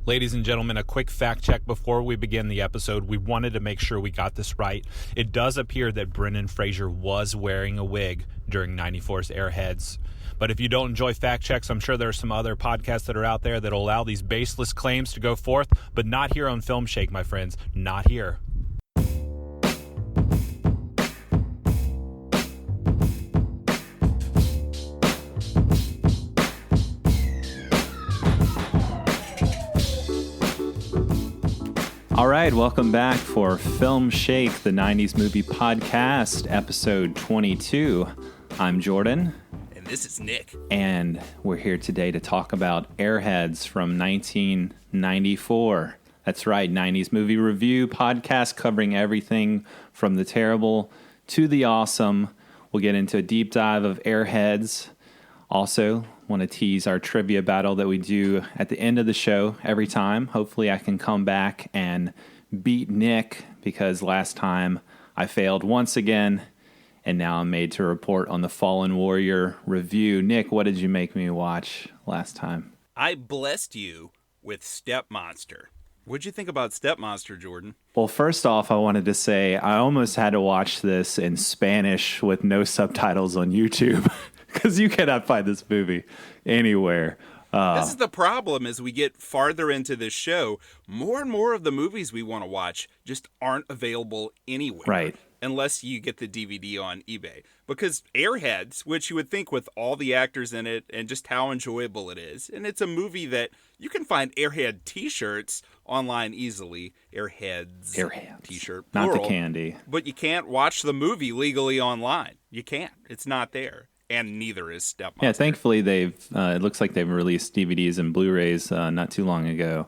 Ladies and gentlemen, a quick fact check before we begin the episode. We wanted to make sure we got this right. It does appear that Brendon Fraser was wearing a wig during 94's Airheads. But if you don't enjoy fact checks, I'm sure there are some other podcasts that are out there that will allow these baseless claims to go forth, but not here on Filmshake, my friends. Not here. All right, welcome back for Filmshake, the 90s movie podcast, episode 22. I'm Jordan. And this is Nick. And we're here today to talk about Airheads from 1994. That's right, 90s movie review podcast covering everything from the terrible to the awesome. We'll get into a deep dive of Airheads. Also, want to tease our trivia battle that we do at the end of the show every time. Hopefully I can come back and beat Nick, because last time I failed once again, and now I'm made to report on the Fallen Warrior review. Nick, what did you make me watch last time? I blessed you with Stepmonster. What'd you think about Stepmonster, Jordan? Well, first off, I wanted to say I almost had to watch this in Spanish with no subtitles on YouTube. Because you cannot find this movie anywhere. This is the problem as we get farther into this show. More and more of the movies we want to watch just aren't available anywhere. Right. Unless you get the DVD on eBay. Because Airheads, which you would think with all the actors in it and just how enjoyable it is, and it's a movie that you can find Airhead t-shirts online easily. Airheads. T-shirt, plural. Not the candy. But you can't watch the movie legally online. You can't. It's not there. And neither is Stepmonster. Yeah, thankfully they've. It looks like they've released DVDs and Blu-rays not too long ago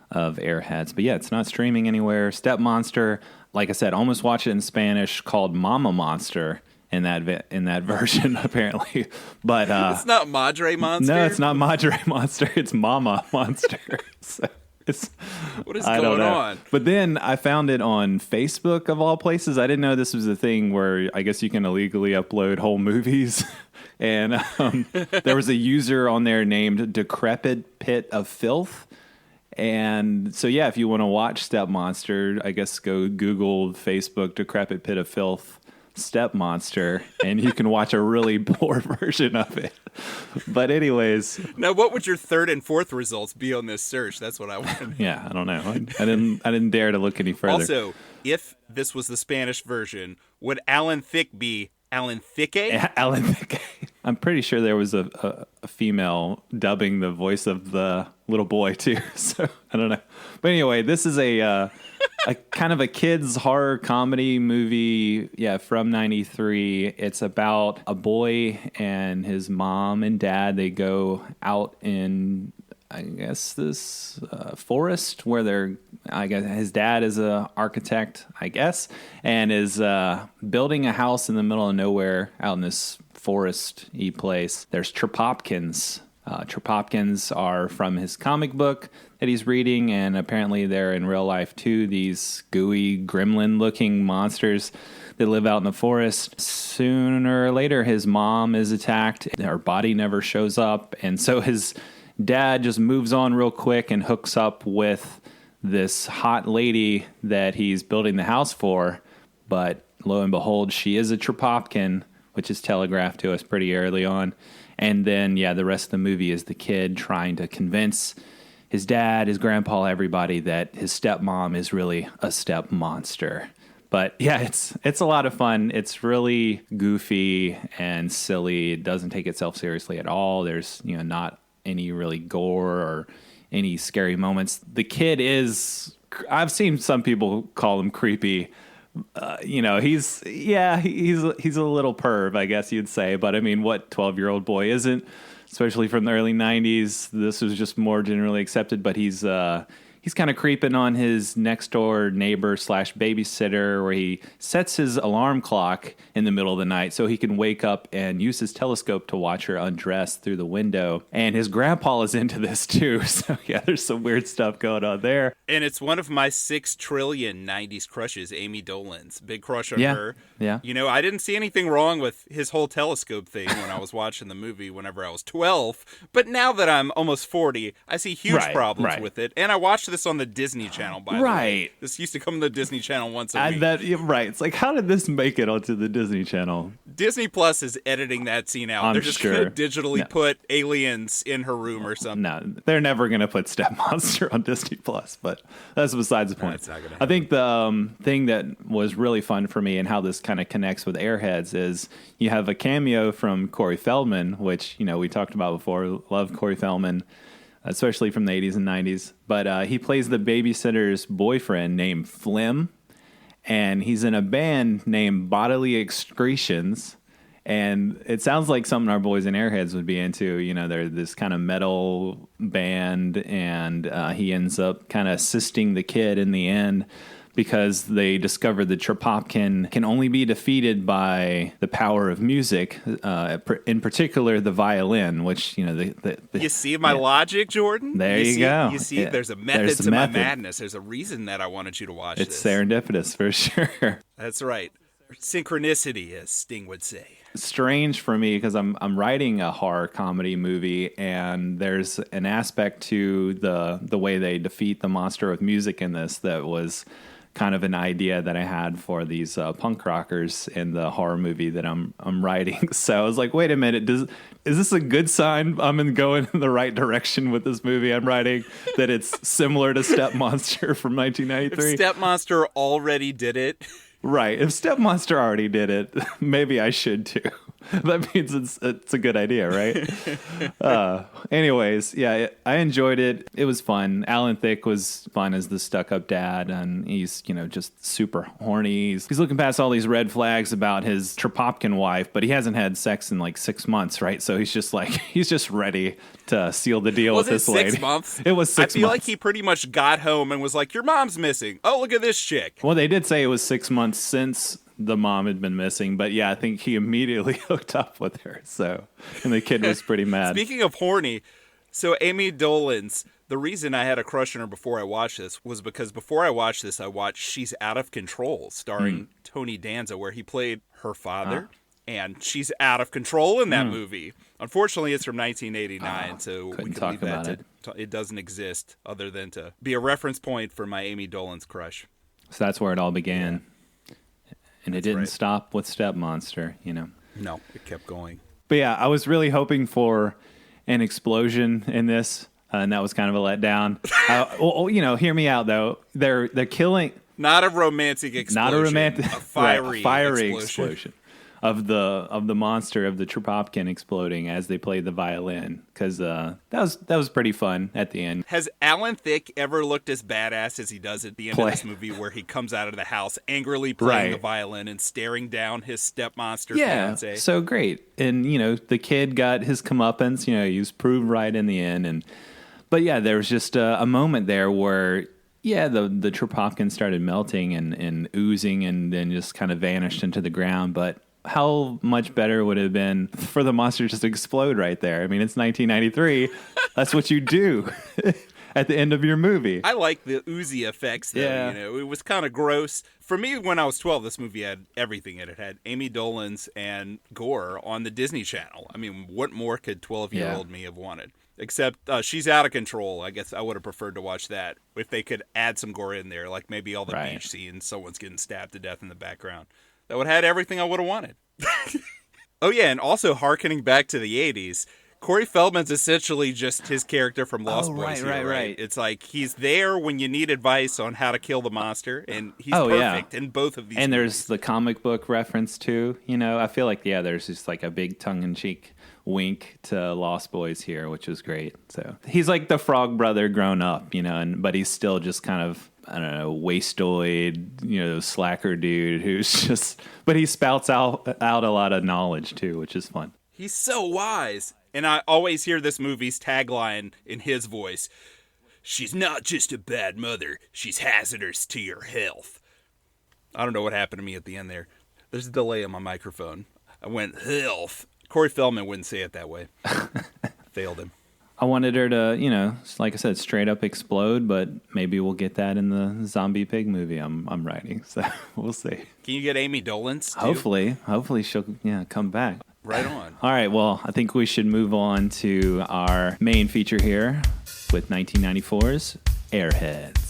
of Airheads. But yeah, it's not streaming anywhere. Stepmonster, like I said, almost watched it in Spanish, called Mama Monster in that version apparently. But it's not Madre Monster. No, it's not Madre Monster. It's Mama Monster. So what is going on? But then I found it on Facebook, of all places. I didn't know this was a thing where I guess you can illegally upload whole movies. And there was a user on there named Decrepit Pit of Filth. And so, yeah, if you want to watch Stepmonster, I guess go Google Facebook Decrepit Pit of Filth Stepmonster, and you can watch a really poor version of it. But anyways, now what would your third and fourth results be on this search? That's what I want to know. Yeah, I don't know. I didn't dare to look any further. Also, if this was the Spanish version, would Alan Thicke be Alan Thicke? Alan Thicke. I'm pretty sure there was a female dubbing the voice of the little boy too. So I don't know. But anyway, this is a kind of a kids horror comedy movie, from 93. It's about a boy and his mom and dad. They go out in, I guess, this forest where his dad is a architect, I guess, and is building a house in the middle of nowhere out in this forest-y place. There's Trapopkins. Trapopkins are from his comic book that he's reading, and apparently they're in real life too, these gooey gremlin-looking monsters that live out in the forest. Sooner or later, his mom is attacked. Her body never shows up, and so his dad just moves on real quick and hooks up with this hot lady that he's building the house for. But lo and behold, she is a Trapopkin, which is telegraphed to us pretty early on. And then, the rest of the movie is the kid trying to convince his dad, his grandpa, everybody that his stepmom is really a step monster. But yeah, it's a lot of fun. It's really goofy and silly. It doesn't take itself seriously at all. There's, not any really gore or any scary moments. The kid is, I've seen some people call him creepy. He's a little perv, I guess you'd say. But I mean, what 12-year-old boy isn't? Especially from the early 90s. This was just more generally accepted. But he's he's kind of creeping on his next door neighbor / babysitter, where he sets his alarm clock in the middle of the night so he can wake up and use his telescope to watch her undress through the window. And his grandpa is into this too. So yeah, there's some weird stuff going on there. And it's one of my 6 trillion 90s crushes, Ami Dolenz. Big crush on her. Yeah. You know, I didn't see anything wrong with his whole telescope thing when I was watching the movie whenever I was 12. But now that I'm almost 40, I see huge problems with it. And I watched this on the Disney Channel, by the way. This used to come to the Disney Channel once a week. It's like, how did this make it onto the Disney Channel? Disney Plus is editing that scene out. They're just going to digitally put aliens in her room or something. No, they're never going to put Stepmonster on Disney Plus, but that's besides the point. That's not gonna I think the thing that was really fun for me and how this kind of connects with Airheads is you have a cameo from Corey Feldman, which, you know, we talked about before. Love Corey Feldman, especially from the 80s and 90s. But he plays the babysitter's boyfriend named Flim, and he's in a band named Bodily Excretions. And it sounds like something our boys in Airheads would be into. You know, they're this kind of metal band, and he ends up kind of assisting the kid in the end because they discover the Trapopkin can only be defeated by the power of music, in particular the violin, which, you know, you see my logic, Jordan? There you go. You see, there's a method to my madness. There's a reason that I wanted you to watch this. It's serendipitous for sure. That's right. Synchronicity, as Sting would say. Strange for me because I'm writing a horror comedy movie, and there's an aspect to the way they defeat the monster with music in this that was kind of an idea that I had for these punk rockers in the horror movie that I'm writing. So I was like, wait a minute, is this a good sign I'm going in the right direction with this movie I'm writing, that it's similar to Stepmonster from 1993? If Stepmonster already did it. Right. If Stepmonster already did it, maybe I should too. That means it's a good idea, right? Anyways, yeah, I enjoyed it. It was fun. Alan Thicke was fun as the stuck-up dad, and he's, you know, just super horny. He's looking past all these red flags about his Trapopkin wife, but he hasn't had sex in like 6 months, right? So he's just ready to seal the deal with this lady. 6 months? It was 6 months. I feel like he pretty much got home and was like, your mom's missing. Oh, look at this chick. Well, they did say it was 6 months since the mom had been missing, but yeah, I think he immediately hooked up with her. So, and the kid was pretty mad. Speaking of horny, so Ami Dolenz, the reason I had a crush on her before I watched this was because before I watched this, I watched She's Out of Control, starring Tony Danza, where he played her father. And she's out of control in that movie. Unfortunately, it's from 1989, so we can talk leave about that it doesn't exist other than to be a reference point for my Ami Dolenz crush. So that's where it all began. And it didn't stop with Stepmonster, you know. No, it kept going. But yeah, I was really hoping for an explosion in this, and that was kind of a letdown. Well, you know, hear me out though. They're killing. Not a romantic explosion. Not a romantic. A fiery explosion of the monster of the Trapopkin exploding as they play the violin, because that was pretty fun at the end. Has Alan Thicke ever looked as badass as he does at the end of this movie, where he comes out of the house angrily playing the violin and staring down his stepmonster fiance? So great. And you know, the kid got his comeuppance. You know, he was proved right in the end. But yeah, there was just a moment there where the Trapopkin started melting and oozing and then just kind of vanished into the ground. But how much better would it have been for the monster just to explode right there? I mean, it's 1993. That's what you do at the end of your movie. I like the oozy effects, though. Yeah. You know, it was kind of gross. For me, when I was 12, this movie had everything in it. It had Ami Dolenz and gore on the Disney Channel. I mean, what more could 12-year-old me have wanted? Except She's Out of Control. I guess I would have preferred to watch that if they could add some gore in there, like maybe all the beach scenes, someone's getting stabbed to death in the background. That would have had everything I would have wanted. Oh, yeah, and also hearkening back to the 80s, Corey Feldman's essentially just his character from Lost Boys. Right. It's like he's there when you need advice on how to kill the monster, and he's perfect in both of these And movies. there's the comic book reference, too. You know, I feel like, there's just like a big tongue-in-cheek wink to Lost Boys here, which was great. So he's like the Frog Brother grown up, you know, but he's still just kind of, I don't know, wastoid, you know, slacker dude who's just, but he spouts out a lot of knowledge too, which is fun. He's so wise. And I always hear this movie's tagline in his voice. she's not just a bad mother, she's hazardous to your health. I don't know what happened to me at the end there. There's a delay on my microphone. I went, health. Corey Feldman wouldn't say it that way. Failed him. I wanted her to, like I said, straight up explode, but maybe we'll get that in the zombie pig movie I'm writing. So we'll see. Can you get Ami Dolenz, too? Hopefully she'll come back. Right on. All right, well, I think we should move on to our main feature here with 1994's Airheads.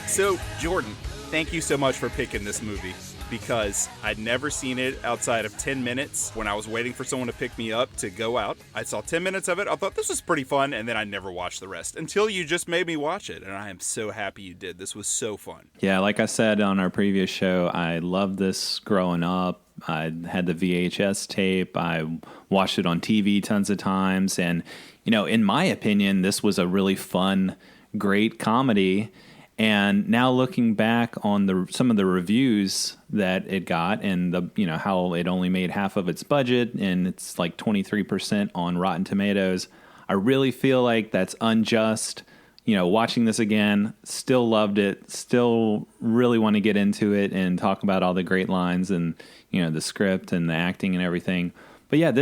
So, Jordan, thank you so much for picking this movie, because I'd never seen it outside of 10 minutes when I was waiting for someone to pick me up to go out. I saw 10 minutes of it. I thought this was pretty fun, and then I never watched the rest until you just made me watch it, and I am so happy you did. This was so fun. Yeah, like I said on our previous show, I loved this growing up. I had the VHS tape. I watched it on TV tons of times, and, in my opinion, this was a really fun, great comedy. And now looking back on some of the reviews that it got, and how it only made half of its budget, and it's like 23% on Rotten Tomatoes, I really feel like that's unjust. Watching this again, still loved it, still really want to get into it and talk about all the great lines and the script and the acting and everything. But yeah,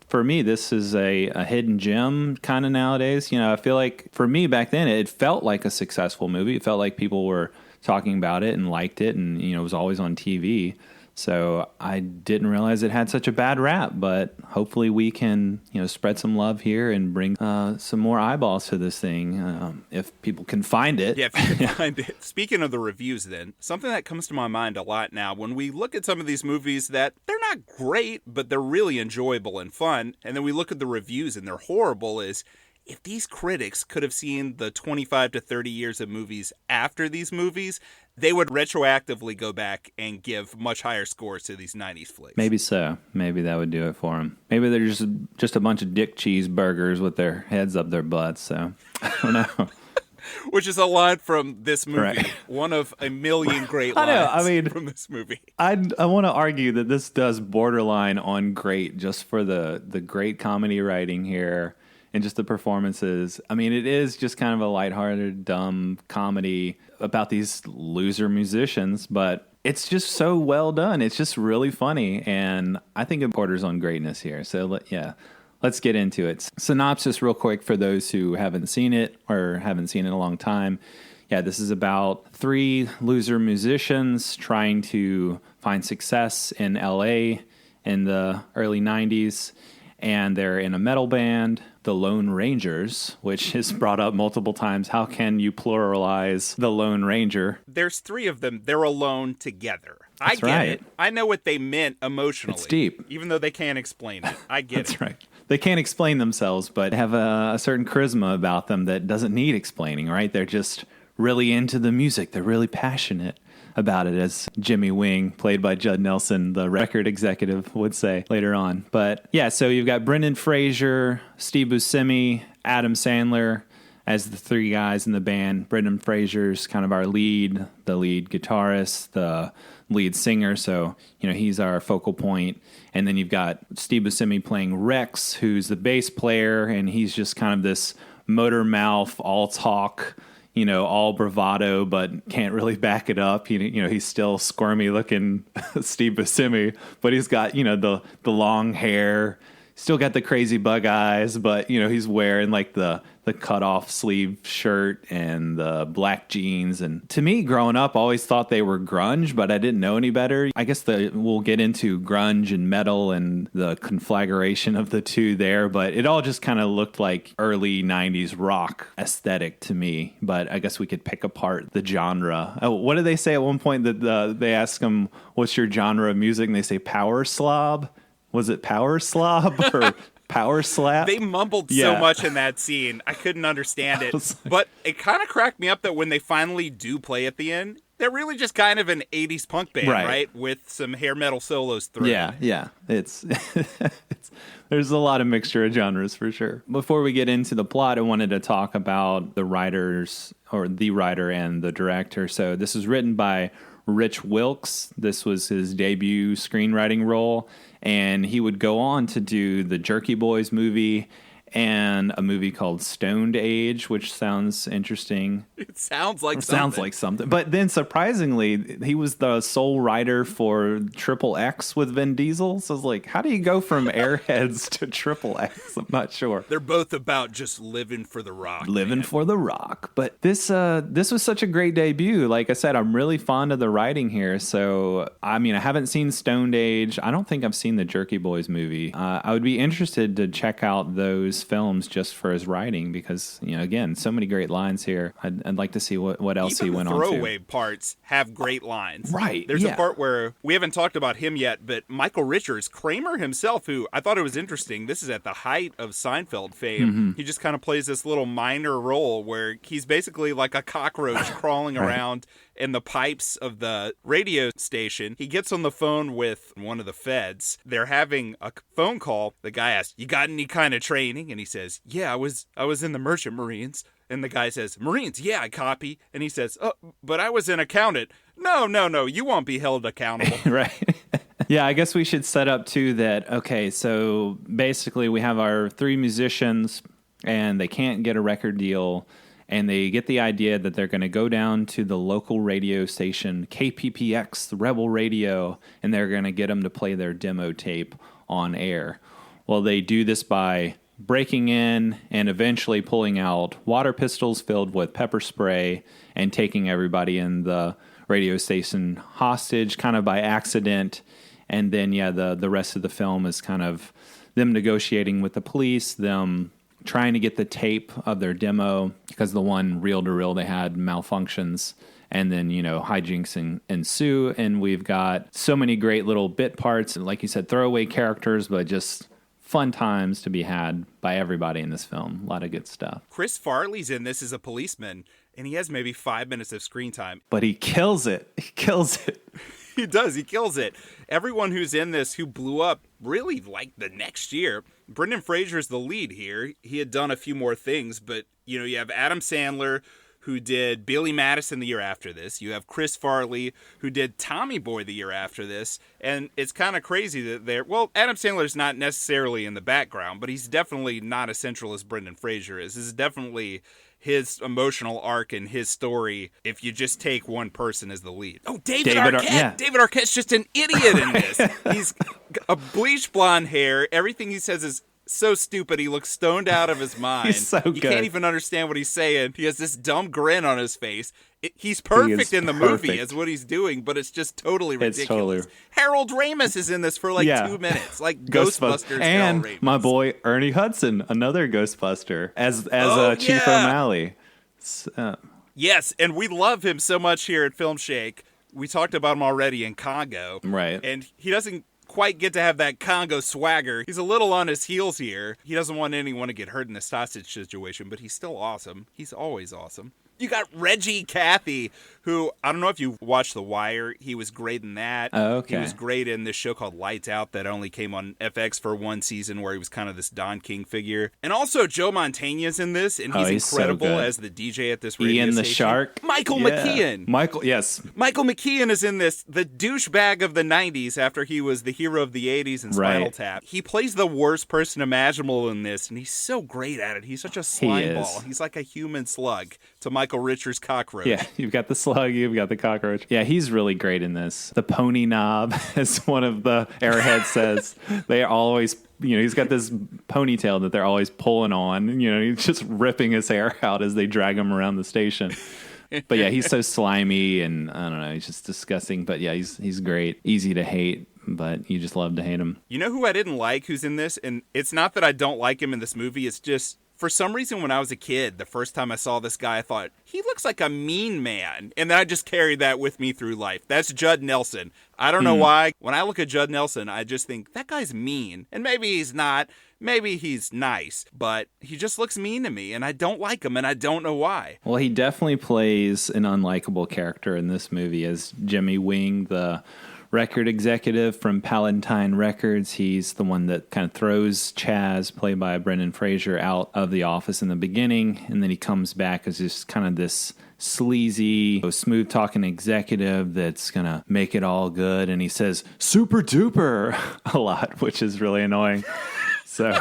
for me, this is a hidden gem kind of nowadays. I feel like for me back then, it felt like a successful movie. It felt like people were talking about it and liked it, and it was always on TV. So I didn't realize it had such a bad rap, but hopefully we can spread some love here and bring some more eyeballs to this thing if people can find it. Yeah, if you can find it. Speaking of the reviews then, something that comes to my mind a lot now when we look at some of these movies that they're not great, but they're really enjoyable and fun, and then we look at the reviews and they're horrible, is if these critics could have seen the 25 to 30 years of movies after these movies, they would retroactively go back and give much higher scores to these 90s flicks. Maybe so. Maybe that would do it for them. Maybe they're just a bunch of dick cheeseburgers with their heads up their butts. So I don't know. Which is a line from this movie. Right. One of a million great lines from this movie. I want to argue that this does borderline on great just for the great comedy writing here. And just the performances. I mean, it is just kind of a lighthearted, dumb comedy about these loser musicians, but it's just so well done. It's just really funny, and I think it borders on greatness here. So, let's get into it. Synopsis real quick for those who haven't seen it or haven't seen it in a long time. Yeah, this is about 3 loser musicians trying to find success in L.A. in the early 90s. And they're in a metal band, the Lone Rangers, which is brought up multiple times. How can you pluralize the Lone Ranger? There's 3 of them. They're alone together. That's I get right. it. I know what they meant emotionally. It's deep. Even though they can't explain it. I get That's it. right. They can't explain themselves, but have a certain charisma about them that doesn't need explaining, right? They're just really into the music. They're really passionate about it, as Jimmy Wing, played by Judd Nelson, the record executive, would say later on. But yeah, so you've got Brendon Fraser, Steve Buscemi, Adam Sandler as the 3 guys in the band. Brendon Fraser's kind of our lead, the lead guitarist, the lead singer, so he's our focal point. And then you've got Steve Buscemi playing Rex, who's the bass player, and he's just kind of this motor mouth, all talk, all bravado, but can't really back it up. He's still squirmy looking Steve Buscemi, but he's got, the long hair, still got the crazy bug eyes, but he's wearing like the cut off sleeve shirt and the black jeans. And to me, growing up, I always thought they were grunge, but I didn't know any better. I guess we'll get into grunge and metal and the conflagration of the two there, but it all just kind of looked like early 90s rock aesthetic to me. But I guess we could pick apart the genre. Oh, what did they say at one point that they asked them, what's your genre of music? And they say power slob. Was it power slob or power slap? They mumbled so much in that scene. I couldn't understand it. But it kind of cracked me up that when they finally do play at the end, they're really just kind of an 80s punk band, right? With some hair metal solos through. Yeah. It's there's a lot of mixture of genres for sure. Before we get into the plot, I wanted to talk about the writers, or the writer and the director. So this is written by Rich Wilkes. This was his debut screenwriting role, and he would go on to do the Jerky Boys movie and a movie called Stoned Age, which sounds interesting. It sounds like something. But then surprisingly, he was the sole writer for Triple X with Vin Diesel. So I was like, how do you go from Airheads to Triple X? I'm not sure. They're both about just living for the rock. For the rock. But this was such a great debut. Like I said, I'm really fond of the writing here. So, I mean, I haven't seen Stoned Age. I don't think I've seen the Jerky Boys movie. I would be interested to check out those films just for his writing because, again, so many great lines here. I'd like to see what else he went on to. Even the throwaway parts have great lines. Right. There's a part where we haven't talked about him yet, but Michael Richards, Kramer himself, who I thought it was interesting. This is at the height of Seinfeld fame. Mm-hmm. He just kind of plays this little minor role where he's basically like a cockroach crawling around in the pipes of the radio station. He gets on the phone with one of the feds. They're having a phone call. The guy asks, "You got any kind of training?" And he says, "Yeah, I was in the Merchant Marines." And the guy says, "Marines, yeah, I copy." And he says, "Oh, but I was an accountant." No, you won't be held accountable. Right. Yeah, I guess we should set up too that, okay, so basically we have our three musicians and they can't get a record deal. And they get the idea that they're going to go down to the local radio station, KPPX, the Rebel Radio, and they're going to get them to play their demo tape on air. Well, they do this by breaking in and eventually pulling out water pistols filled with pepper spray and taking everybody in the radio station hostage kind of by accident. And then, the rest of the film is kind of them negotiating with the police, them trying to get the tape of their demo because the one reel-to-reel they had malfunctions, and then, hijinks ensue, and we've got so many great little bit parts, and like you said, throwaway characters, but just fun times to be had by everybody in this film. A lot of good stuff. Chris Farley's in this as a policeman, and he has maybe 5 minutes of screen time. But he kills it. He does. He kills it. Everyone who's in this who blew up really like the next year. Brendon Fraser's the lead here. He had done a few more things, but you have Adam Sandler, who did Billy Madison the year after this. You have Chris Farley, who did Tommy Boy the year after this. And it's kind of crazy that Adam Sandler's not necessarily in the background, but he's definitely not as central as Brendon Fraser is. This is definitely his emotional arc and his story if you just take one person as the lead. Oh, David Arquette! David Arquette's just an idiot in this. He's a bleach blonde hair. Everything he says is so stupid. He looks stoned out of his mind. He's so good. You can't even understand what he's saying. He has this dumb grin on his face. He's perfect in the movie as what he's doing, but it's just totally ridiculous. Harold Ramis is in this for 2 minutes, like Ghostbusters. And my boy Ernie Hudson, another Ghostbuster, as Chief O'Malley. Yes, and we love him so much here at Filmshake. We talked about him already in Congo. Right. And he doesn't quite get to have that Congo swagger. He's a little on his heels here. He doesn't want anyone to get hurt in this hostage situation, but he's still awesome. He's always awesome. You got Reggie Cathy, who, I don't know if you watched The Wire. He was great in that. Oh, okay. He was great in this show called Lights Out that only came on FX for one season, where he was kind of this Don King figure. And also Joe Mantegna's in this, and he's incredible as the DJ at this radio Ian station. the Shark. Michael McKean. Michael McKean is in this, the douchebag of the 90s after he was the hero of the 80s in Spinal Tap. He plays the worst person imaginable in this, and he's so great at it. He's such a slime ball. He's like a human slug to Michael Michael Richards' cockroach. Yeah, you've got the slug, you've got the cockroach. Yeah, he's really great in this. The pony knob, as one of the Airheads says. They are always, he's got this ponytail that they're always pulling on. He's just ripping his hair out as they drag him around the station. But yeah, he's so slimy and I don't know, he's just disgusting. But yeah, he's great. Easy to hate, but you just love to hate him. You know who I didn't like who's in this? And it's not that I don't like him in this movie. It's just, for some reason, when I was a kid, the first time I saw this guy, I thought, he looks like a mean man. And then I just carried that with me through life. That's Judd Nelson. I don't know why. When I look at Judd Nelson, I just think, that guy's mean. And maybe he's not. Maybe he's nice. But he just looks mean to me. And I don't like him. And I don't know why. Well, he definitely plays an unlikable character in this movie as Jimmy Wing, the record executive from Palatine Records. He's the one that kind of throws Chaz, played by Brendon Fraser, out of the office in the beginning, and then he comes back as just kind of this sleazy, smooth-talking executive that's gonna make it all good, and he says "super duper" a lot, which is really annoying. So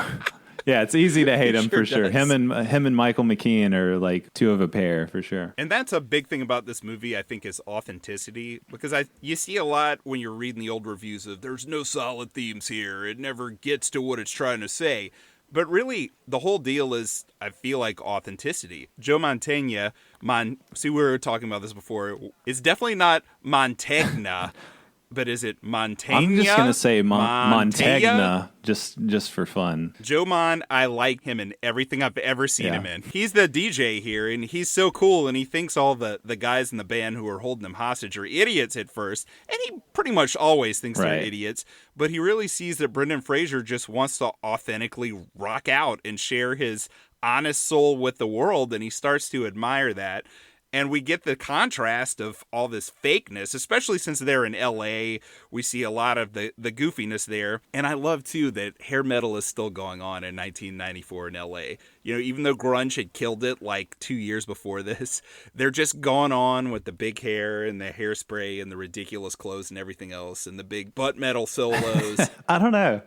yeah, it's easy to hate him for sure. Him and Michael McKean are like two of a pair for sure. And that's a big thing about this movie, I think, is authenticity. Because you see a lot when you're reading the old reviews of there's no solid themes here. It never gets to what it's trying to say. But really, the whole deal is, I feel like, authenticity. Joe Mantegna, see, we were talking about this before. It's definitely not Mantegna. But is it Montaigne? I'm just going to say Montagna, just for fun. Joe Mon, I like him in everything I've ever seen him in. He's the DJ here, and he's so cool, and he thinks all the guys in the band who are holding him hostage are idiots at first, and he pretty much always thinks they're idiots, but he really sees that Brendon Fraser just wants to authentically rock out and share his honest soul with the world, and he starts to admire that. And we get the contrast of all this fakeness, especially since they're in L.A. We see a lot of the goofiness there. And I love, too, that hair metal is still going on in 1994 in L.A. Even though grunge had killed it like 2 years before this, they're just going on with the big hair and the hairspray and the ridiculous clothes and everything else and the big butt metal solos. I don't know.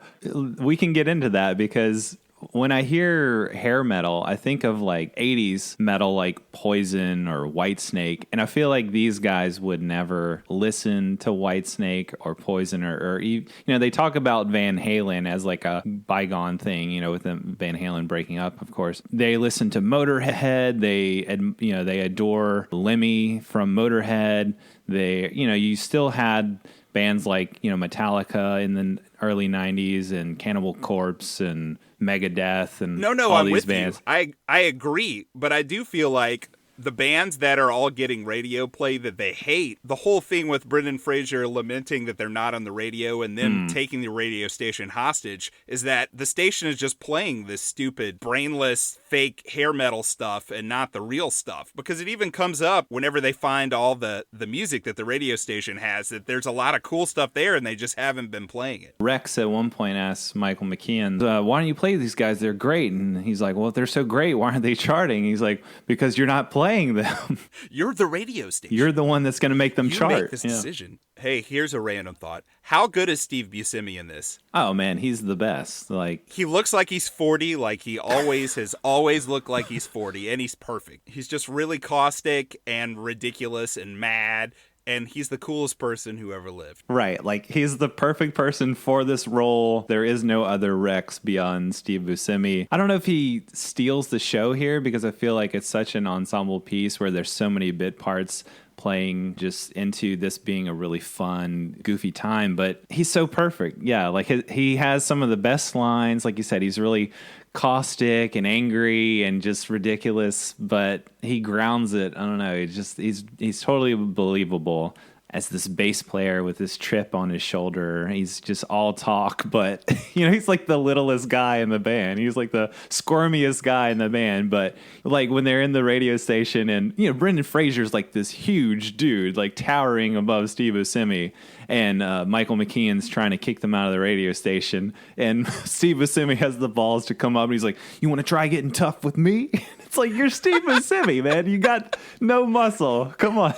We can get into that because when I hear hair metal, I think of like 80s metal like Poison or Whitesnake. And I feel like these guys would never listen to Whitesnake or Poison or they talk about Van Halen as like a bygone thing, with Van Halen breaking up, of course. They listen to Motörhead. They adore Lemmy from Motörhead. You still had bands like, Metallica in the early 90s and Cannibal Corpse and Megadeth and all these bands. I agree, but I do feel like the bands that are all getting radio play that they hate, the whole thing with Brendon Fraser lamenting that they're not on the radio and them taking the radio station hostage is that the station is just playing this stupid, brainless, fake hair metal stuff and not the real stuff. Because it even comes up whenever they find all the music that the radio station has, that there's a lot of cool stuff there and they just haven't been playing it. Rex at one point asked Michael McKean, why don't you play these guys? They're great. And he's like, well, if they're so great, why aren't they charting? He's like, because you're not playing them. You're the radio station. You're the one that's going to make them chart. You make this decision. Hey, here's a random thought. How good is Steve Buscemi in this? Oh man, he's the best. He looks like he's 40, like he always has always looked like he's 40, and he's perfect. He's just really caustic and ridiculous and mad. And he's the coolest person who ever lived. Right. Like, he's the perfect person for this role. There is no other Rex beyond Steve Buscemi. I don't know if he steals the show here because I feel like it's such an ensemble piece where there's so many bit parts playing just into this being a really fun, goofy time. But he's so perfect. Yeah, like he has some of the best lines. Like you said, he's really caustic and angry and just ridiculous, but he grounds it. I don't know. He's totally believable as this bass player with this chip on his shoulder. He's just all talk, but he's like the littlest guy in the band. He's like the squirmiest guy in the band. But like when they're in the radio station and, Brendon Fraser's like this huge dude, like towering above Steve Buscemi. And Michael McKean's trying to kick them out of the radio station. And Steve Buscemi has the balls to come up and he's like, you want to try getting tough with me? It's like, you're Steve Buscemi, man. You got no muscle. Come on.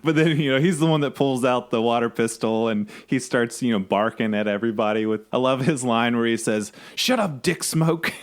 But then, he's the one that pulls out the water pistol and he starts, barking at everybody I love his line where he says, shut up, Dick Smoke.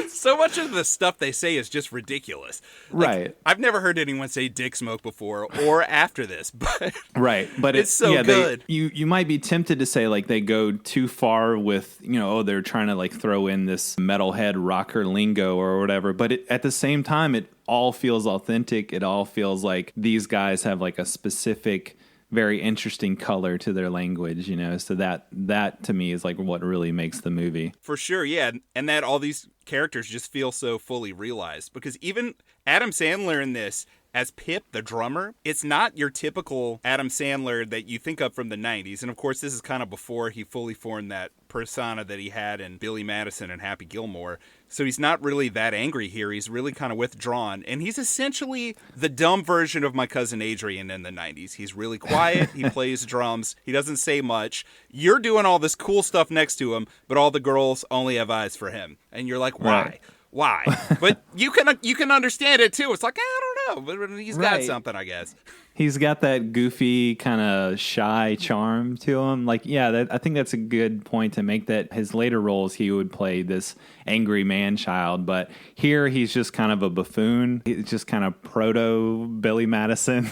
So much of the stuff they say is just ridiculous. Right. I've never heard anyone say dick smoke before or after this, but right. But it's so good. You might be tempted to say like they go too far with, they're trying to like throw in this metalhead rocker lingo or whatever. But at the same time, it all feels authentic. It all feels like these guys have like a specific, very interesting color to their language, so that to me is like what really makes the movie. For sure, yeah. And that all these characters just feel so fully realized, because even Adam Sandler in this as Pip, the drummer, it's not your typical Adam Sandler that you think of from the 90s. And of course, this is kind of before he fully formed that persona that he had in Billy Madison and Happy Gilmore. So he's not really that angry here. He's really kind of withdrawn. And he's essentially the dumb version of My Cousin Adrian in the 90s. He's really quiet. He plays drums. He doesn't say much. You're doing all this cool stuff next to him, but all the girls only have eyes for him. And you're like, why? Right. Why? But you can understand it too. It's like, I don't know, but he's got something, I guess. He's got that goofy kind of shy charm to him. Like, yeah, I think that's a good point to make, that his later roles he would play this angry man-child, but here he's just kind of a buffoon. He's just kind of proto Billy Madison,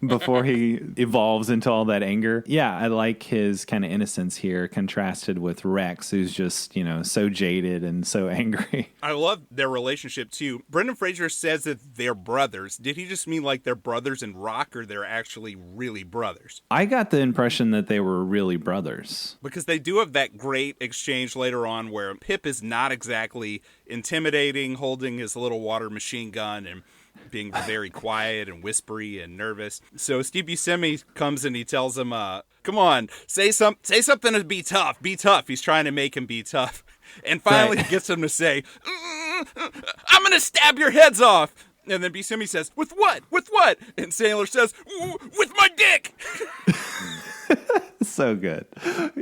before he evolves into all that anger. Yeah, I like his kind of innocence here contrasted with Rex, who's just, so jaded and so angry. I love their relationship too. Brendon Fraser says that they're brothers. Did he just mean like they're brothers in rock, or they're actually really brothers? I got the impression that they were really brothers. Because they do have that great exchange later on where Pip is not exactly intimidating, holding his little water machine gun and being very quiet and whispery and nervous. So Steve Buscemi comes and he tells him, come on, say something to be tough. Be tough. He's trying to make him be tough. And finally he gets him to say, I'm going to stab your heads off. And then Buscemi says, with what? With what? And Sandler says, with my dick. So good.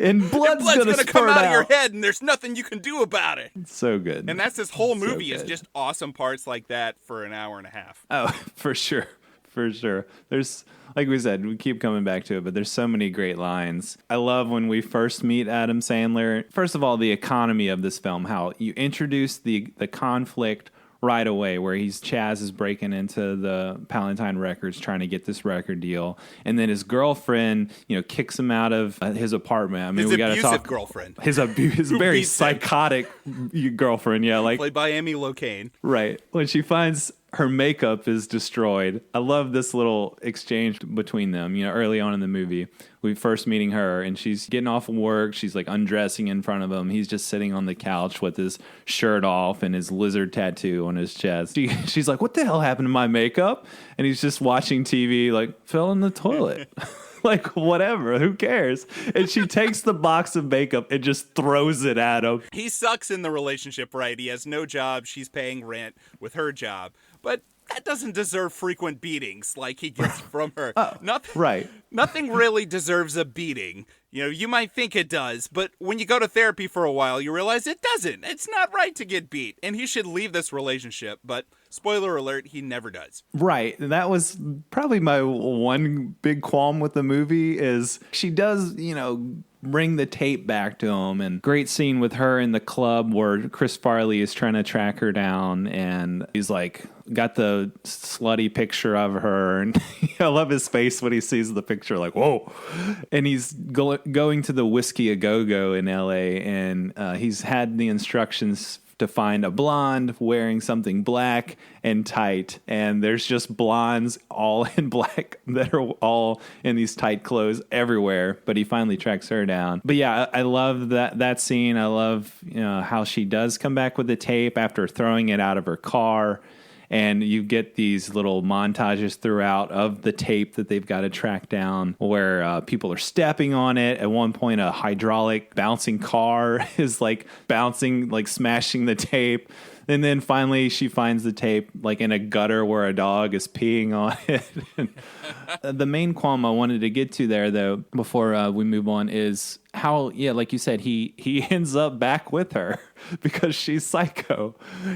And blood's gonna come out of your head, and there's nothing you can do about it. So good. And that's this whole movie is just awesome parts like that for an hour and a half. Oh, for sure. For sure. There's, like we said, we keep coming back to it, but there's so many great lines. I love when we first meet Adam Sandler. First of all, the economy of this film, how you introduce the conflict right away, where Chaz is breaking into the Palatine Records trying to get this record deal, and then his girlfriend, kicks him out of his apartment. I mean, we got to talk. Girlfriend. His very psychotic girlfriend, yeah, like played by Amy Locane. Right. When she finds her makeup is destroyed. I love this little exchange between them, early on in the movie. We first meeting her, and she's getting off of work. She's like undressing in front of him. He's just sitting on the couch with his shirt off and his lizard tattoo on his chest. She's like, what the hell happened to my makeup? And he's just watching TV, like, fell in the toilet. Like, whatever, who cares? And she takes the box of makeup and just throws it at him. He sucks in the relationship, right? He has no job. She's paying rent with her job. But that doesn't deserve frequent beatings like he gets from her. Nothing really deserves a beating. You might think it does, but when you go to therapy for a while, you realize it doesn't. It's not right to get beat, and he should leave this relationship. But spoiler alert, he never does. Right. That was probably my one big qualm with the movie is she does, bring the tape back to him, and great scene with her in the club where Chris Farley is trying to track her down, and he's like got the slutty picture of her, and I love his face when he sees the picture, like, whoa. And he's going to the Whiskey A Go-Go in LA, and he's had the instructions to find a blonde wearing something black and tight, and there's just blondes all in black that are all in these tight clothes everywhere, but he finally tracks her down. But yeah, I love that scene. I love how she does come back with the tape after throwing it out of her car, and you get these little montages throughout of the tape that they've got to track down where people are stepping on it. At one point, a hydraulic bouncing car is like bouncing, like smashing the tape. And then finally she finds the tape like in a gutter where a dog is peeing on it. The main qualm I wanted to get to there, though, before we move on, is how, like you said, he ends up back with her because she's psycho.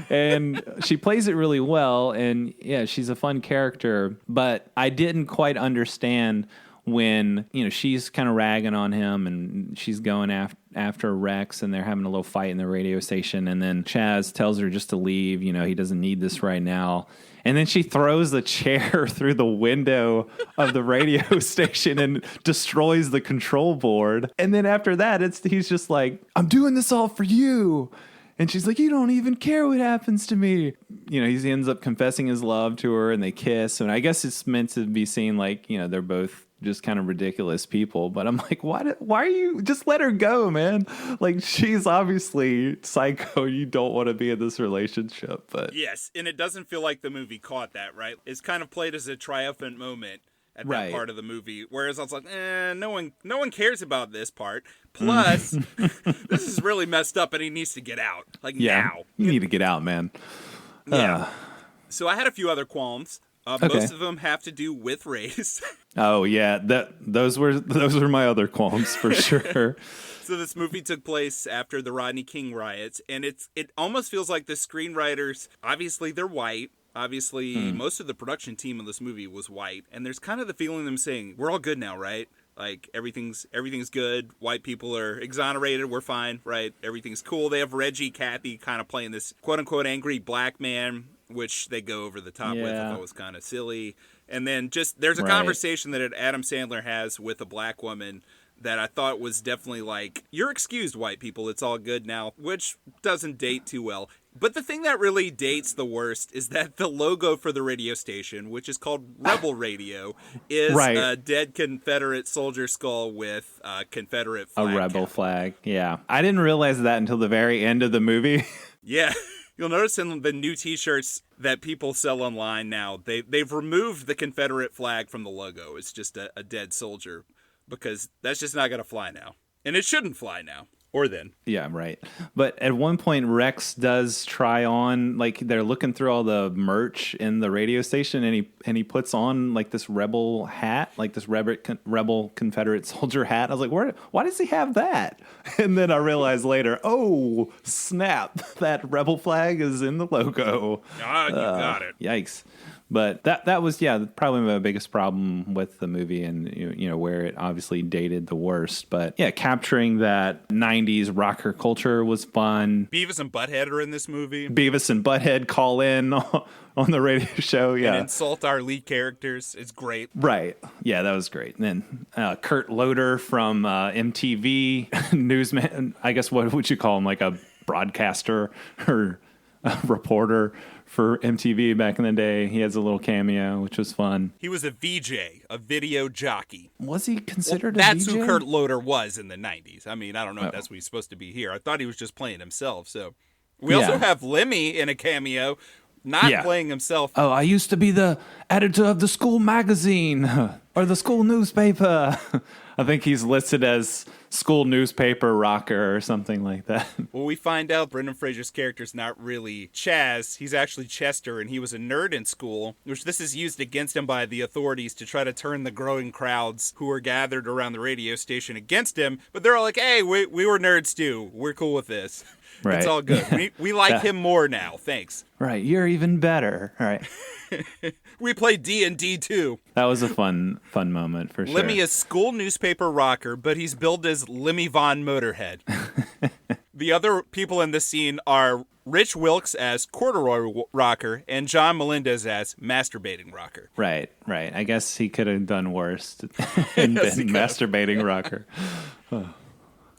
And she plays it really well. And yeah, she's a fun character. But I didn't quite understand when, she's kind of ragging on him and she's going after Rex and they're having a little fight in the radio station. And then Chaz tells her just to leave, he doesn't need this right now. And then she throws the chair through the window of the radio station and destroys the control board. And then after that, he's just like, I'm doing this all for you. And she's like, you don't even care what happens to me. He ends up confessing his love to her and they kiss. And I guess it's meant to be seen like, they're both just kind of ridiculous people. But I'm like, why are you, just let her go, man. Like, she's obviously psycho. You don't want to be in this relationship. But yes, and it doesn't feel like the movie caught that, right? It's kind of played as a triumphant moment at that part of the movie. Whereas I was like, no one cares about this part. Plus, this is really messed up and he needs to get out. Like, now. You need to get out, man. Yeah. So I had a few other qualms. Most of them have to do with race. Oh yeah, those were my other qualms for sure. So this movie took place after the Rodney King riots, and it almost feels like the screenwriters, obviously they're white. Obviously, most of the production team of this movie was white, and there's kind of the feeling of them saying, "We're all good now, right? Like everything's good. White people are exonerated. We're fine, right? Everything's cool." They have Reggie Cathy kind of playing this quote unquote angry black man, which they go over the top with. I thought was kind of silly. And then just there's a conversation that Adam Sandler has with a black woman that I thought was definitely like, you're excused, white people. It's all good now, which doesn't date too well. But the thing that really dates the worst is that the logo for the radio station, which is called Rebel Radio, is a dead Confederate soldier skull with a Confederate flag. A rebel flag, yeah. I didn't realize that until the very end of the movie. Yeah. You'll notice in the new T-shirts that people sell online now, they've removed the Confederate flag from the logo. It's just a dead soldier because that's just not going to fly now. And it shouldn't fly now. Or then. Yeah, right. But at one point, Rex does try on, like, they're looking through all the merch in the radio station, and he puts on, like, this rebel hat, like this rebel Confederate soldier hat. I was like, why does he have that? And then I realized later, oh, snap, that rebel flag is in the logo. Ah, you got it. Yikes. But that was, probably my biggest problem with the movie and, where it obviously dated the worst. But, capturing that 90s rocker culture was fun. Beavis and Butthead are in this movie. Beavis and Butthead call in on the radio show, and insult our lead characters. It's great. Right. Yeah, that was great. And then Kurt Loder from MTV, newsman, I guess what would you call him, like a broadcaster or a reporter for MTV back in the day. He has a little cameo, which was fun. He was a VJ, a video jockey. Was he considered a VJ? That's who Kurt Loder was in the 90s. I mean, I don't know if that's what he's supposed to be here. I thought he was just playing himself. So we also have Lemmy in a cameo, not playing himself. Oh, I used to be the editor of the school magazine or the school newspaper. I think he's listed as school newspaper rocker or something like that. Well, we find out Brendon Fraser's character's not really Chaz. He's actually Chester, and he was a nerd in school, which this is used against him by the authorities to try to turn the growing crowds who were gathered around the radio station against him. But they're all like, hey, we were nerds too. We're cool with this. Right. It's all good. We like him more now. Thanks. Right. You're even better. All right. We play D&D too. That was a fun moment for sure. Lemmy is school newspaper rocker, but he's billed as Lemmy Von Motörhead. The other people in this scene are Rich Wilkes as corduroy rocker and John Melendez as masturbating rocker. Right. I guess he could have done worse and been masturbating rocker.